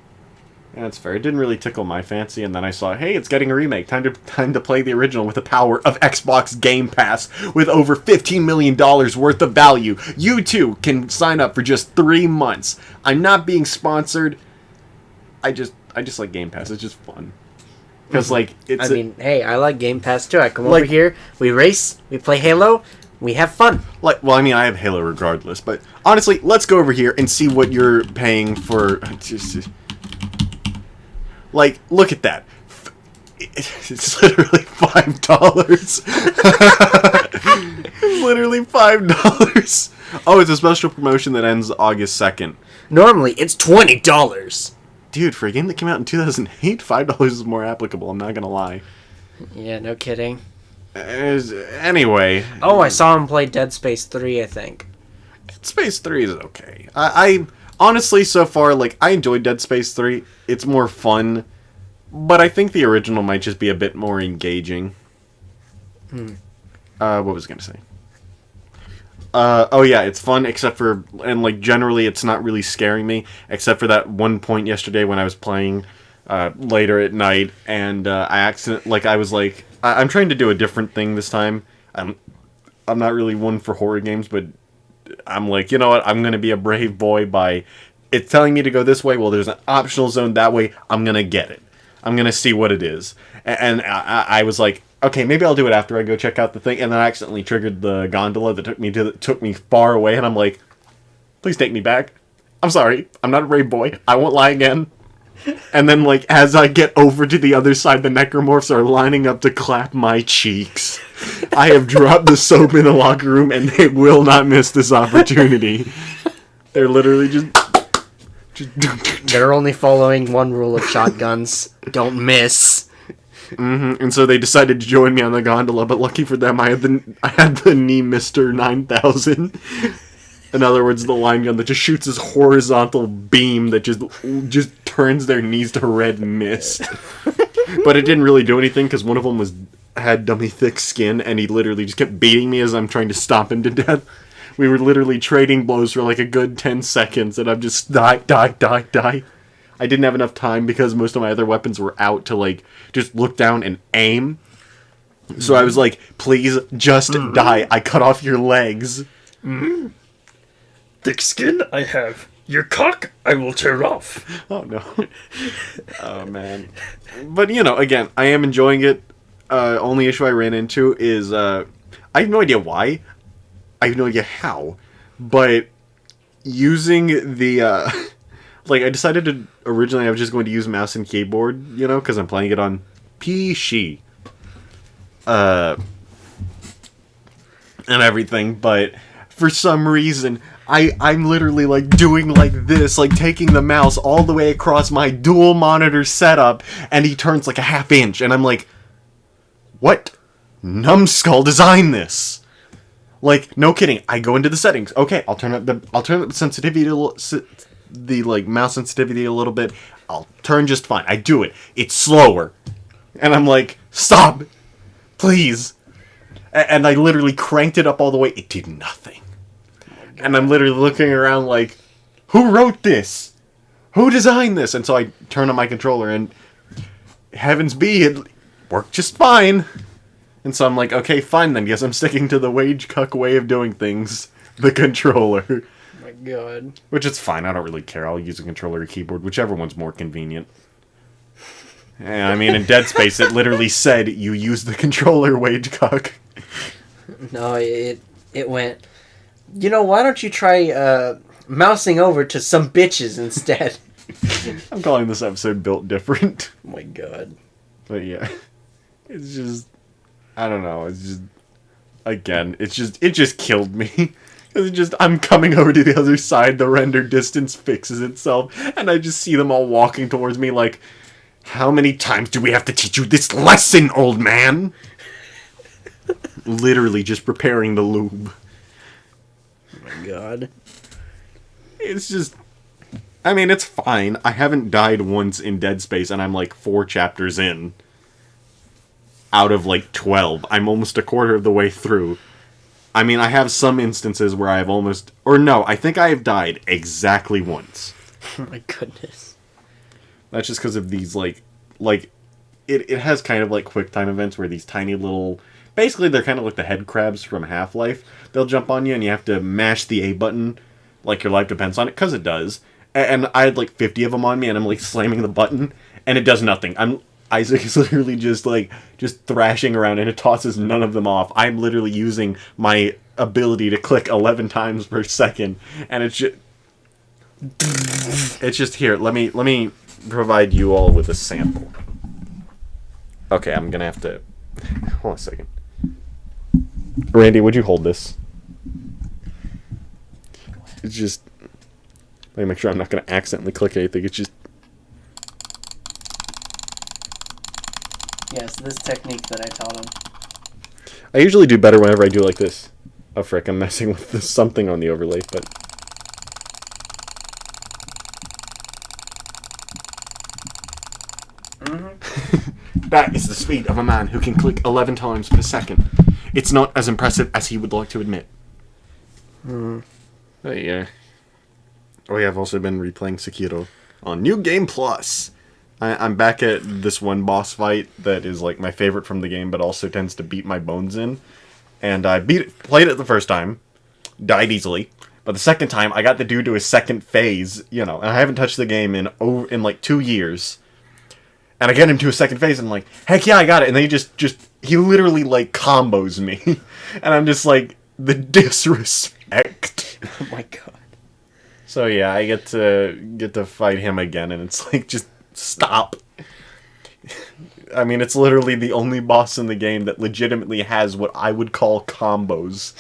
Yeah, that's fair. It didn't really tickle my fancy, and then I saw, hey, it's getting a remake. Time to play the original with the power of Xbox Game Pass with over $15 million worth of value. You too can sign up for just 3 months. I'm not being sponsored. I just like Game Pass. It's just fun. Because, like, it's... hey, I like Game Pass too. I come over here, we race, we play Halo, we have fun. Like, well, I mean, I have Halo regardless, but honestly, let's go over here and see what you're paying for... Like, look at that. It's literally $5. It's literally $5. Oh, it's a special promotion that ends August 2nd. Normally, it's $20. Dude, for a game that came out in 2008, $5 is more applicable, I'm not gonna lie. Yeah, no kidding. Anyway. Oh, I saw him play Dead Space 3, I think. Dead Space 3 is okay. I honestly, so far, like, I enjoyed Dead Space 3. It's more fun, but I think the original might just be a bit more engaging. What was I gonna say? Oh yeah, it's fun, except for, and like, generally it's not really scaring me, except for that one point yesterday when I was playing, later at night, and, I'm trying to do a different thing this time. I'm not really one for horror games, but I'm like, you know what, I'm gonna be a brave boy by, it's telling me to go this way, well, there's an optional zone that way, I'm gonna get it. I'm gonna see what it is. And I was like, okay, maybe I'll do it after I go check out the thing, and then I accidentally triggered the gondola that took me far away, and I'm like, please take me back. I'm sorry, I'm not a brave boy, I won't lie again. And then, like, as I get over to the other side, the necromorphs are lining up to clap my cheeks. I have dropped the soap in the locker room, and they will not miss this opportunity. They're literally just They're only following one rule of shotguns. Don't miss. And so they decided to join me on the gondola, but lucky for them, I had the knee Mr. 9000. In other words, the line gun that just shoots this horizontal beam that just turns their knees to red mist. But it didn't really do anything because one of them had dummy thick skin, and he literally just kept beating me as I'm trying to stop him to death. We were literally trading blows for like a good 10 seconds, and I'm just die. I didn't have enough time because most of my other weapons were out to, like, just look down and aim. So I was like, please, just die. I cut off your legs. Thick skin I have. Your cock I will tear off. Oh, no. Oh, man. But, you know, again, I am enjoying it. Only issue I ran into is, I have no idea why. I have no idea how. But using the, like, I decided to, originally I was just going to use mouse and keyboard, you know, because I'm playing it on PC. And everything, but for some reason, I'm literally, like, doing like this, like, taking the mouse all the way across my dual monitor setup, and he turns like a half inch, and I'm like, what numbskull designed this? Like, no kidding. I go into the settings. Okay, I'll turn up the sensitivity the like mouse sensitivity a little bit. I'll turn just fine. I do it. It's slower, and I'm like, stop, please. And I literally cranked it up all the way. It did nothing. And I'm literally looking around like, who wrote this? Who designed this? And so I turn on my controller, and heavens be, it worked just fine. And so I'm like, okay, fine then. Guess I'm sticking to the Wage Cuck way of doing things. The controller. Oh my god. Which is fine. I don't really care. I'll use a controller or keyboard. Whichever one's more convenient. Yeah, I mean, in Dead Space, it literally said, you use the controller, Wage Cuck. No, it went, you know, why don't you try mousing over to some bitches instead. I'm calling this episode Built Different. Oh my god. But yeah. It's just... I don't know. It's just... Again, it just killed me. I'm coming over to the other side, the render distance fixes itself, and I just see them all walking towards me like, how many times do we have to teach you this lesson, old man? Literally just preparing the lube. Oh my god. It's just... I mean, it's fine. I haven't died once in Dead Space, and I'm like 4 chapters in. Out of like 12. I'm almost a quarter of the way through. I mean, I have some instances where I've almost... Or no, I think I have died exactly once. Oh my goodness. That's just because of these, like... It has kind of like quick time events where these tiny little... Basically, they're kind of like the head crabs from Half-Life. They'll jump on you, and you have to mash the A button like your life depends on it, because it does. And I had like 50 of them on me, and I'm like slamming the button, and it does nothing. Isaac is literally just thrashing around, and it tosses none of them off. I'm literally using my ability to click 11 times per second, and it's just here. Let me provide you all with a sample. Okay, I'm gonna have to... Hold on a second. Randy, would you hold this? It's just... Let me make sure I'm not gonna accidentally click anything. It's just... Yes, this technique that I taught him. I usually do better whenever I do like this. Oh frick, I'm messing with this something on the overlay, but... That is the speed of a man who can click 11 times per second. It's not as impressive as he would like to admit. But yeah. Oh yeah, I've also been replaying Sekiro on New Game Plus. I'm back at this one boss fight that is like my favorite from the game, but also tends to beat my bones in. And I played it the first time, died easily. But the second time, I got the dude to his second phase, and I haven't touched the game in like 2 years. And I get him to a second phase, and I'm like, heck yeah, I got it. And then he literally like combos me, and I'm just like, the disrespect. Oh my god. So yeah, I get to fight him again, and it's like, just stop. I mean, it's literally the only boss in the game that legitimately has what I would call combos.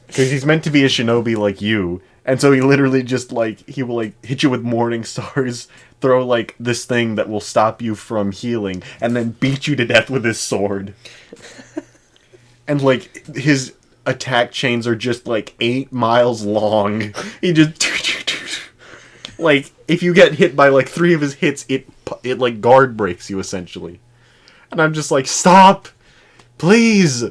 Because he's meant to be a shinobi like you, and so he literally just he will hit you with morning stars, throw like this thing that will stop you from healing, and then beat you to death with his sword. And like his attack chains are just like 8 miles long. He just like, if you get hit by like 3 of his hits, it like guard breaks you essentially. And I'm just like, stop, please.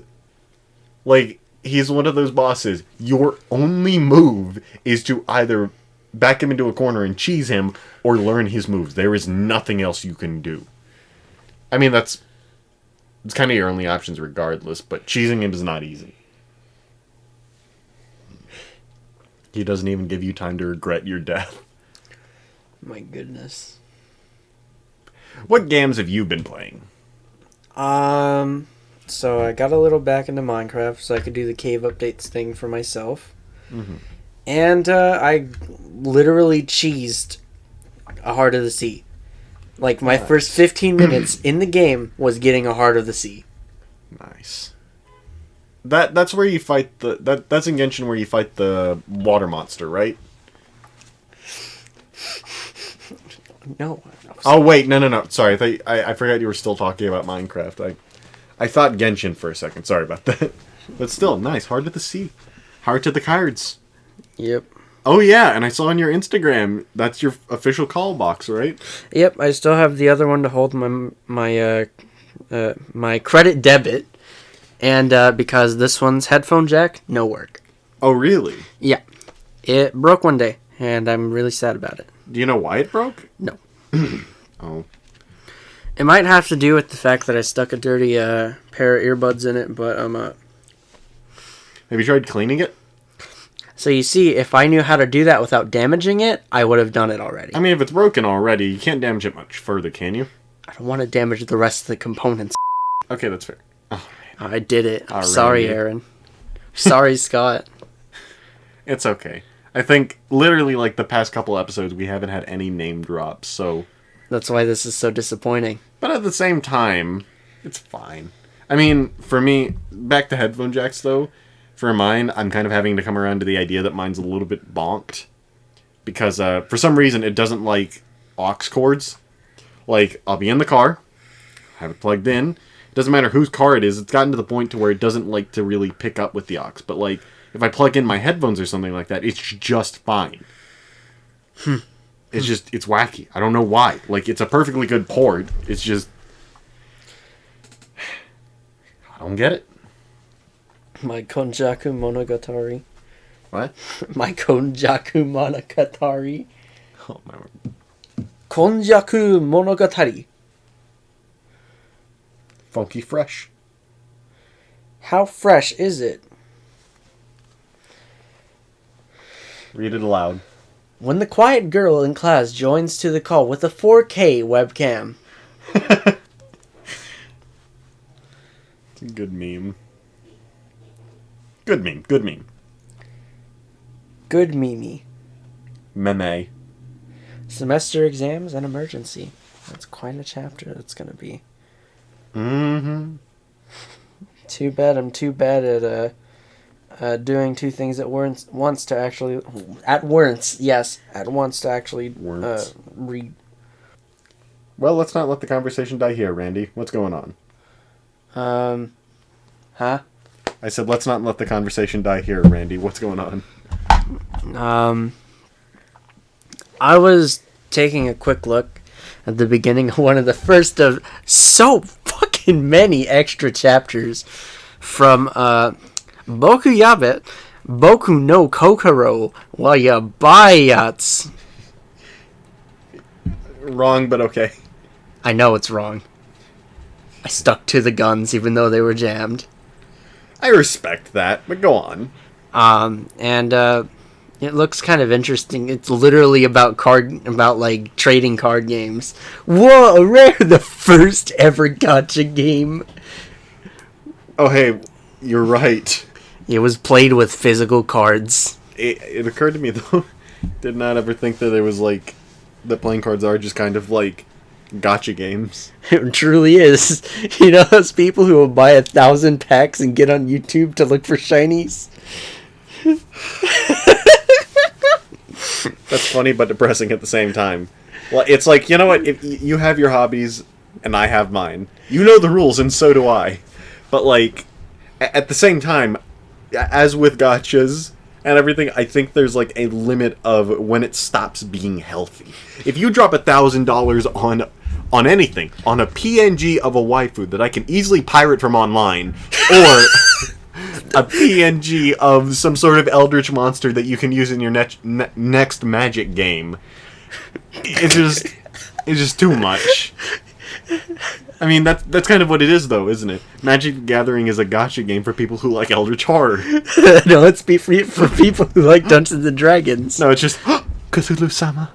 Like, he's one of those bosses. Your only move is to either back him into a corner and cheese him, or learn his moves. There is nothing else you can do. I mean, it's kind of your only options regardless, but cheesing him is not easy. He doesn't even give you time to regret your death. My goodness. What games have you been playing? So I got a little back into Minecraft so I could do the cave updates thing for myself. Mm-hmm. And I literally cheesed a Heart of the Sea. Like, my first 15 minutes in the game was getting a Heart of the Sea. Nice. That's where you fight that's in Genshin where you fight the water monster, right? No. Oh wait, no. Sorry, I forgot you were still talking about Minecraft. I thought Genshin for a second. Sorry about that. But still, nice. Heart of the Sea. Heart of the Cards. Yep. Oh yeah, and I saw on your Instagram that's your official call box, right? Yep, I still have the other one to hold my credit debit, and because this one's headphone jack, no work. Oh really? Yeah, it broke one day, and I'm really sad about it. Do you know why it broke? No. Oh. It might have to do with the fact that I stuck a dirty pair of earbuds in it, but Have you tried cleaning it? So you see, if I knew how to do that without damaging it, I would have done it already. I mean, if it's broken already, you can't damage it much further, can you? I don't want to damage the rest of the components. Okay, that's fair. Oh, man. I did it. I'm Alrighty. sorry, Aaron. Sorry, Scott. It's okay. I think literally like the past couple episodes we haven't had any name drops, so... That's why this is so disappointing. But at the same time, it's fine. I mean, for me, back to headphone jacks though, for mine, I'm kind of having to come around to the idea that mine's a little bit bonked. Because for some reason it doesn't like aux cords. Like, I'll be in the car, have it plugged in. It doesn't matter whose car it is, it's gotten to the point to where it doesn't like to really pick up with the aux. But like, if I plug in my headphones or something like that, it's just fine. It's wacky. I don't know why. Like, it's a perfectly good port. It's just... I don't get it. My Konjaku Monogatari. What? My Konjaku Monogatari. Oh, my word. Konjaku Monogatari. Funky fresh. How fresh is it? Read it aloud. When the quiet girl in class joins to the call with a 4K webcam. It's a good meme. Good meme. Good meme. Good Mimi. Meme. Semester exams and emergency. That's quite a chapter that's going to be. Mm-hmm. Too bad I'm too bad at doing two things at once to actually... At once to actually read. Well, let's not let the conversation die here, Randy. What's going on? Huh? I said, let's not let the conversation die here, Randy. What's going on? I was taking a quick look at the beginning of one of the first of so fucking many extra chapters from Boku Yabe Boku no Kokoro wa Yabayats. Wrong, but okay. I know it's wrong. I stuck to the guns even though they were jammed. I respect that, but go on. It looks kind of interesting. It's literally about like trading card games. Whoa, rare, the first ever gacha game. Oh, hey, you're right. It was played with physical cards. It occurred to me, though, did not ever think that it was, like, that playing cards are just kind of, like, gacha games. It truly is. You know those people who will buy 1,000 packs and get on YouTube to look for shinies? That's funny but depressing at the same time. Well, it's like, you know what? If you have your hobbies and I have mine. You know the rules and so do I. But, like, at the same time, as with gachas and everything, I think there's, like, a limit of when it stops being healthy. If you drop $1,000 on anything, on a PNG of a waifu that I can easily pirate from online, or a PNG of some sort of eldritch monster that you can use in your next magic game, it's just too much. I mean, that's kind of what it is, though, isn't it? Magic the Gathering is a gacha game for people who like eldritch horror. No, it's for people who like Dungeons and Dragons. No, it's just Cthulhu-sama.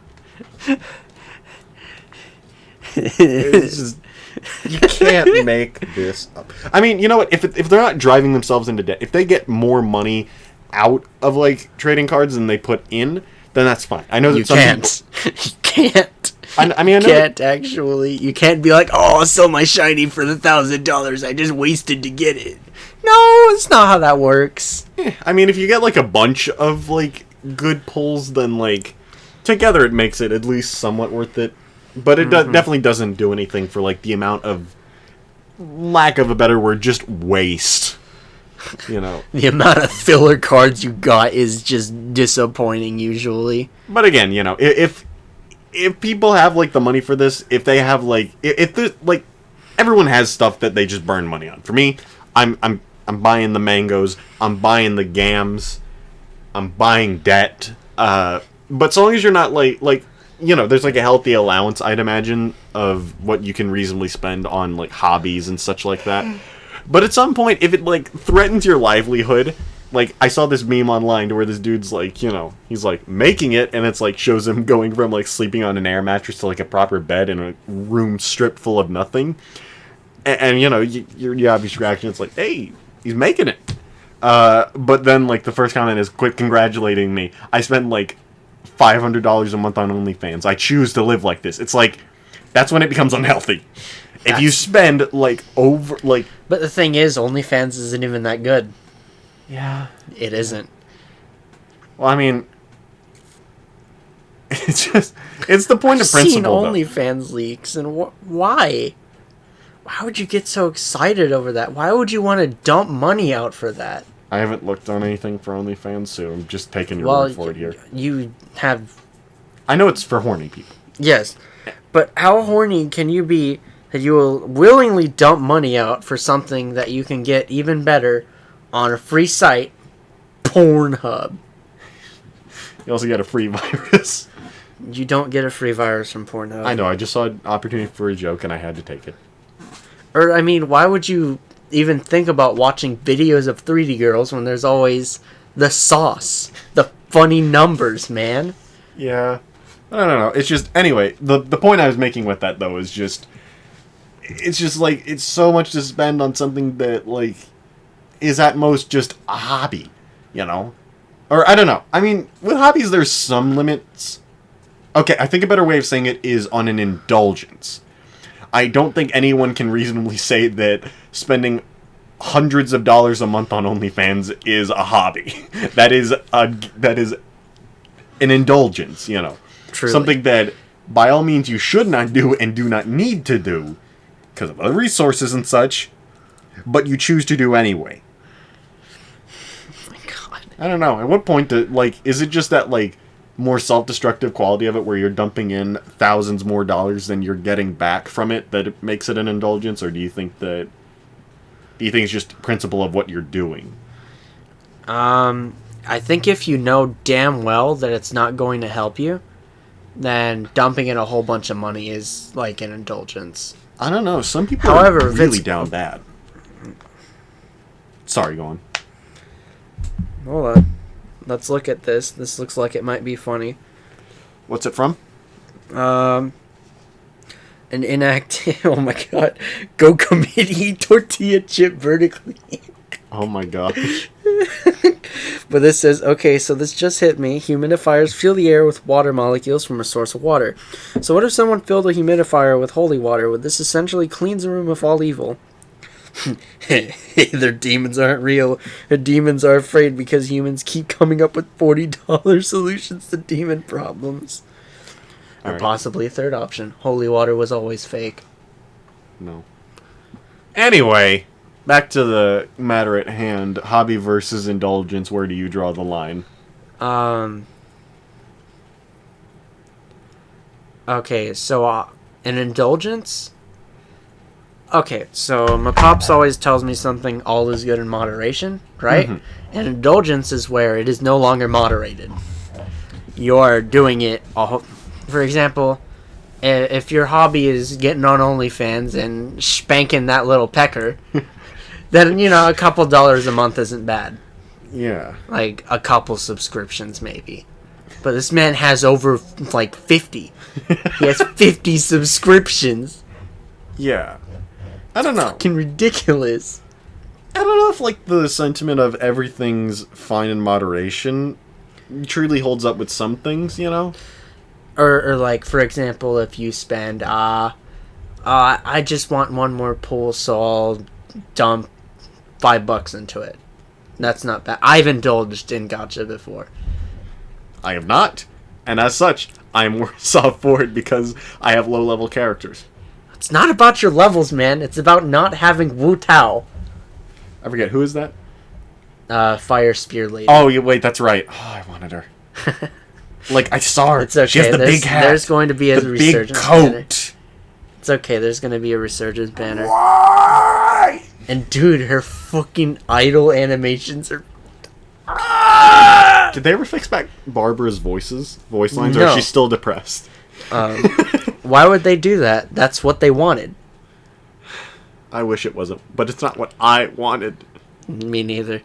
It's just, you can't make this up. I mean, you know what? If they're not driving themselves into debt, if they get more money out of like trading cards than they put in, then that's fine. I know that You can't. I mean, I know you can't be like, oh, I'll sell my shiny for the $1,000 I just wasted to get it. No, it's not how that works. I mean, if you get like a bunch of like good pulls, then like together it makes it at least somewhat worth it. But it definitely doesn't do anything for like the amount of, lack of a better word, just waste. You know, the amount of filler cards you got is just disappointing usually. But again, you know, if people have like the money for this, if they have like, if there's like, everyone has stuff that they just burn money on. For me, I'm buying the mangoes, I'm buying the gams, I'm buying debt. But so long as you're not like you know, there's like a healthy allowance, I'd imagine, of what you can reasonably spend on like hobbies and such like that. But at some point, if it like threatens your livelihood, like I saw this meme online to where this dude's like, you know, he's like making it, and it's like shows him going from like sleeping on an air mattress to like a proper bed in a room stripped full of nothing. And you know, your obvious reaction is like, hey, he's making it. But then, like, the first comment is, quit congratulating me. I spend, like, $500 a month on OnlyFans. I choose to live like this. It's like, that's when it becomes unhealthy. If you spend, like, over, like... But the thing is, OnlyFans isn't even that good. Yeah. It isn't. Well, I mean... It's just... It's the point of I've seen principle, though. OnlyFans leaks, and why? Why would you get so excited over that? Why would you want to dump money out for that? I haven't looked on anything for OnlyFans, so I'm just taking your Well, word for it here. you have... I know it's for horny people. Yes, but how horny can you be that you will willingly dump money out for something that you can get even better on a free site, Pornhub? You also get a free virus. You don't get a free virus from Pornhub. I know, I just saw an opportunity for a joke and I had to take it. Or, I mean, why would you even think about watching videos of 3D girls when there's always the sauce, the funny numbers, man? Yeah. I don't know. It's just, anyway, the point I was making with that, though, is just, it's just, like, it's so much to spend on something that, like, is at most just a hobby, you know? Or, I don't know. I mean, with hobbies, there's some limits. Okay, I think a better way of saying it is on an indulgence. I don't think anyone can reasonably say that spending hundreds of dollars a month on OnlyFans is a hobby. That is an indulgence, you know. Truly. Something that, by all means, you should not do and do not need to do because of other resources and such, but you choose to do anyway. Oh my god. I don't know. At what point, is it just that, like, more self-destructive quality of it where you're dumping in thousands more dollars than you're getting back from it that it makes it an indulgence, or do you think it's just principle of what you're doing? I think if you know damn well that it's not going to help you, then dumping in a whole bunch of money is like an indulgence. I don't know. Some people However, are if really it's- down bad. Sorry, go on. Hold on. Let's look at this. This looks like it might be funny. What's it from? An inactive... Oh my god. Go committee tortilla chip vertically. Oh my gosh. But this says, okay, so this just hit me. Humidifiers fill the air with water molecules from a source of water. So what if someone filled a humidifier with holy water? Would this essentially cleanse the room of all evil? Their demons aren't real. Their demons are afraid because humans keep coming up with $40 solutions to demon problems. Or Alright. possibly a third option. Holy water was always fake. No. Anyway, back to the matter at hand. Hobby versus indulgence. Where do you draw the line? Okay, so an indulgence. Okay, so my pops always tells me something, all is good in moderation, right? Mhm. And indulgence is where it is no longer moderated. You're doing it, for example, if your hobby is getting on OnlyFans and spanking that little pecker, then, you know, a couple dollars a month isn't bad. Yeah. Like, a couple subscriptions, maybe. But this man has over, like, 50. He has 50 subscriptions. Yeah. I don't know. Fucking ridiculous. I don't know if, like, the sentiment of everything's fine in moderation truly holds up with some things, you know? Or like, for example, if you spend, I just want one more pool, so I'll dump $5 into it. That's not bad. I've indulged in gacha before. I have not. And as such, I'm worse off for it because I have low-level characters. It's not about your levels, man. It's about not having Wu Tao. I forget, who is that? Fire Spear Lady. Oh, yeah, wait, that's right. Oh, I wanted her. Like, I saw her. It's okay. She has the big hat. There's going to be a the big resurgence banner. coat. It's okay. There's going to be a resurgence banner. Why? And dude, her fucking idol animations are... Did they ever fix back Barbara's voice lines, or No. is she still depressed? Why would they do that? That's what they wanted. I wish it wasn't, but it's not what I wanted. Me neither.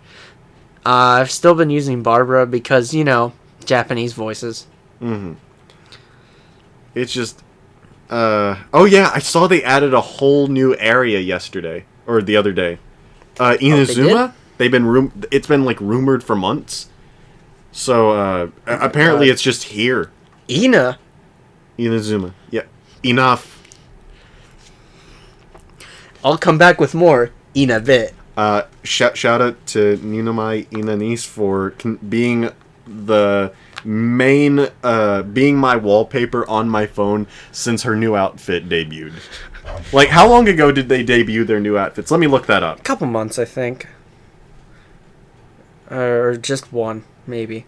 I've still been using Barbara because, you know, Japanese voices. Mm-hmm. It's just... oh yeah, I saw they added a whole new area yesterday. Or the other day. Inazuma? It's been like rumored for months. So apparently it's just here. Ina. Inazuma. Yeah. Enough. I'll come back with more in a bit. Shout out to Ninamai Inanis for being the main being my wallpaper on my phone since her new outfit debuted. Like, how long ago did they debut their new outfits? Let me look that up. A couple months, I think. Or just one, maybe.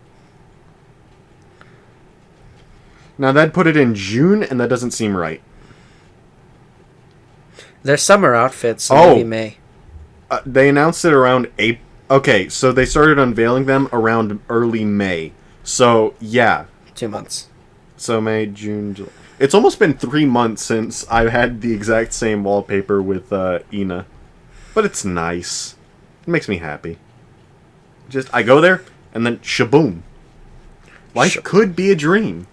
Now that'd put it in June, and that doesn't seem right. They're summer outfits, so maybe May. They announced it around April. Okay, so they started unveiling them around early May. So, yeah. 2 months. So May, June, July. It's almost been 3 months since I've had the exact same wallpaper with Ina. But it's nice. It makes me happy. Just, I go there, and then shaboom. Life could be a dream.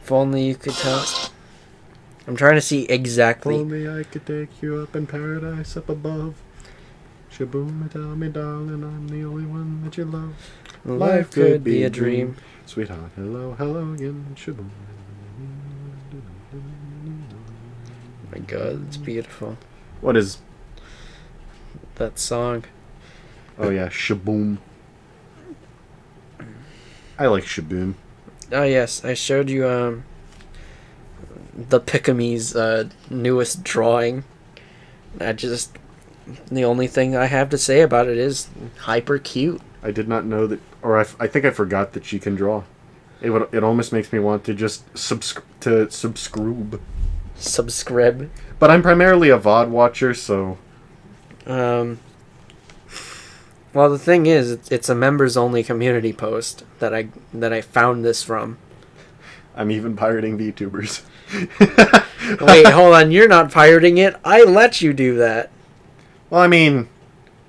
If only you could tell. I'm trying to see exactly. If only I could take you up in paradise up above. Shaboom, tell me, darling, I'm the only one that you love. Life could be a dream. Sweetheart, hello, hello again. Shaboom. Oh my god, it's beautiful. What is... That song. Oh yeah, shaboom. I like shaboom. Oh yes, I showed you the Pickamee's newest drawing. The only thing I have to say about it is hyper cute. I did not know that, or I think I forgot that she can draw. It almost makes me want to just subscribe. Subscribe. But I'm primarily a VOD watcher, so... Well, the thing is, it's a members-only community post that I found this from. I'm even pirating VTubers. Wait, hold on, you're not pirating it. I let you do that. Well, I mean,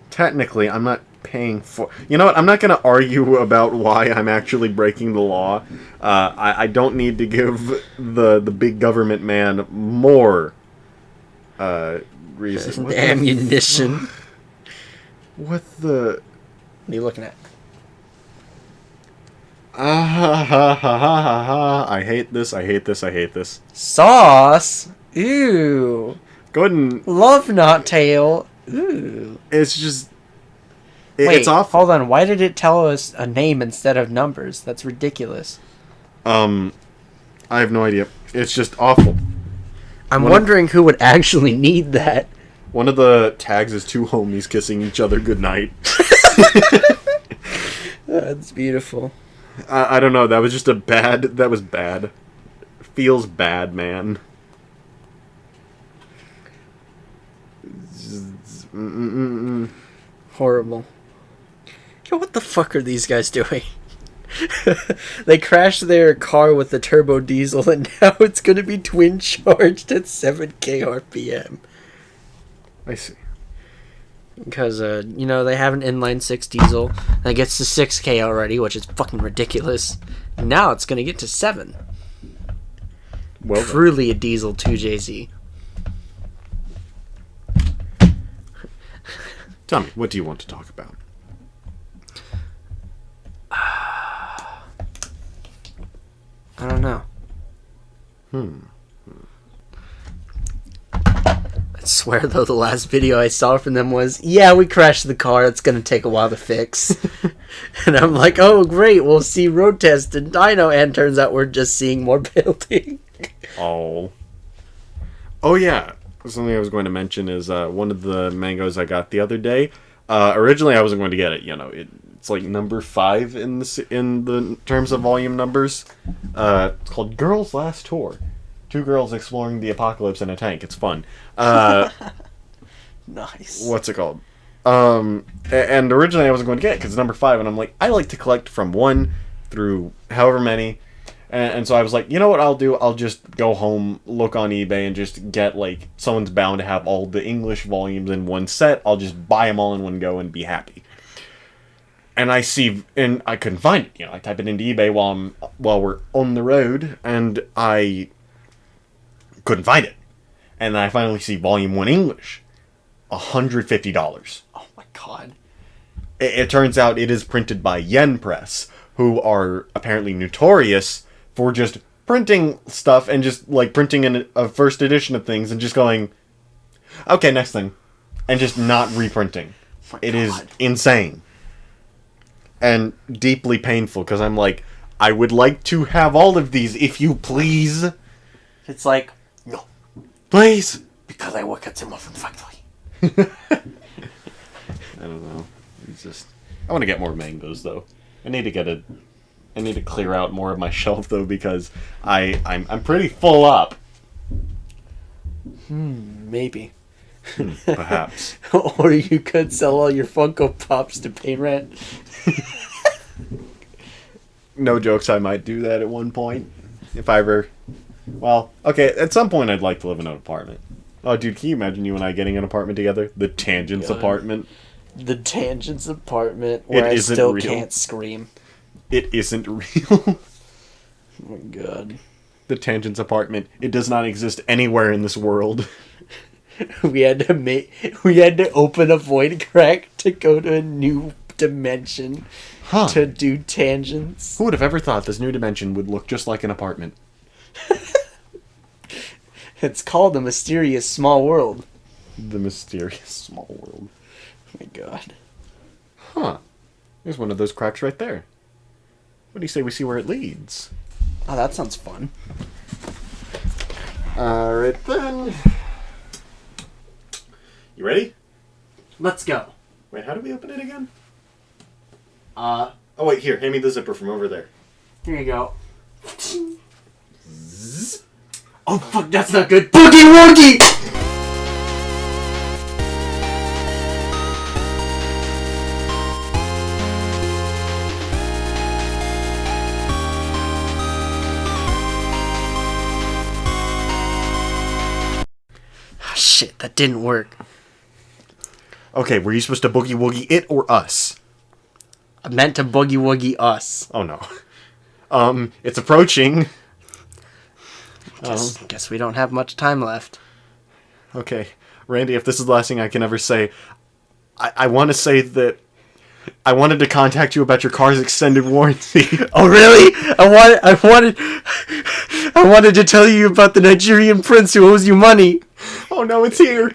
technically, I'm not paying for... You know what? I'm not going to argue about why I'm actually breaking the law. I don't need to give the big government man more reason. Ammunition. What the... What are you looking at? I hate this, I hate this, I hate this. Sauce? Ew. Go ahead and... Love not tail. Ooh. It's just... Wait, it's awful. hold on. Why did it tell us a name instead of numbers? That's ridiculous. I have no idea. It's just awful. I'm wondering who would actually need that. One of the tags is two homies kissing each other goodnight. That's beautiful. I don't know. That was just that was bad. Feels bad, man. Horrible. Yo, what the fuck are these guys doing? They crashed their car with the turbo diesel and now it's gonna be twin charged at 7k RPM. I see. Because, they have an inline 6 diesel that gets to 6k already, which is fucking ridiculous. Now it's gonna get to 7. Well, Truly a diesel 2JZ. tell me, what do you want to talk about? I don't know. I swear, though, the last video I saw from them was, yeah, we crashed the car, it's gonna take a while to fix. And I'm like, oh, great, we'll see road test and dyno, and turns out we're just seeing more building. Oh yeah. Something I was going to mention is one of the mangoes I got the other day. Originally, I wasn't going to get it. It's like number 5 in the terms of volume numbers. It's called Girls Last Tour. 2 girls exploring the apocalypse in a tank. It's fun. Nice. What's it called? And originally I wasn't going to get it because it's number 5, and I'm like, I like to collect from 1 through however many. And so I was like, you know what I'll do? I'll just go home, look on eBay, and just get, like, someone's bound to have all the English volumes in one set. I'll just buy them all in one go and be happy. And I couldn't find it. I type it into eBay while we're on the road, and I couldn't find it. And then I finally see volume 1 English. $150. Oh my god. God. It turns out it is printed by Yen Press, who are apparently notorious for just printing stuff and just, like, printing a first edition of things and just going, okay, next thing. And just not reprinting. It is insane. And deeply painful, because I'm like, I would like to have all of these, if you please. It's like, No. Please. because I work at the muffin factory. I don't know. It's just... I want to get more mangoes, though. I need to clear out more of my shelf, though, because I'm pretty full up. Maybe. Perhaps. Or you could sell all your Funko Pops to pay rent. No jokes, I might do that at one point. If I ever... Well, okay, at some point I'd like to live in an apartment. Oh, dude, can you imagine you and I getting an apartment together? The Tangents God. apartment. The Tangents apartment where It I isn't still real. can't scream. It isn't real. Oh my God. The Tangents apartment. It does not exist anywhere in this world. We had to open a void crack to go to a new dimension Huh. to do tangents. Who would have ever thought this new dimension would look just like an apartment? It's called a mysterious small world. The mysterious small world. Oh my God. Huh. There's one of those cracks right there. What do you say we see where it leads? Oh, that sounds fun. Alright then. You ready? Let's go. Wait, how do we open it again? Oh, wait, here, hand me the zipper from over there. here you go. Oh, fuck, that's not good. Boogie Woogie! Shit, that didn't work. Okay, were you supposed to boogie woogie it or us? I meant to boogie woogie us. Oh no. It's approaching. Guess we don't have much time left. Okay, Randy, if this is the last thing I can ever say, I want to say that I wanted to contact you about your car's extended warranty. Oh really? I wanted to tell you about the Nigerian prince who owes you money. Oh no, it's here.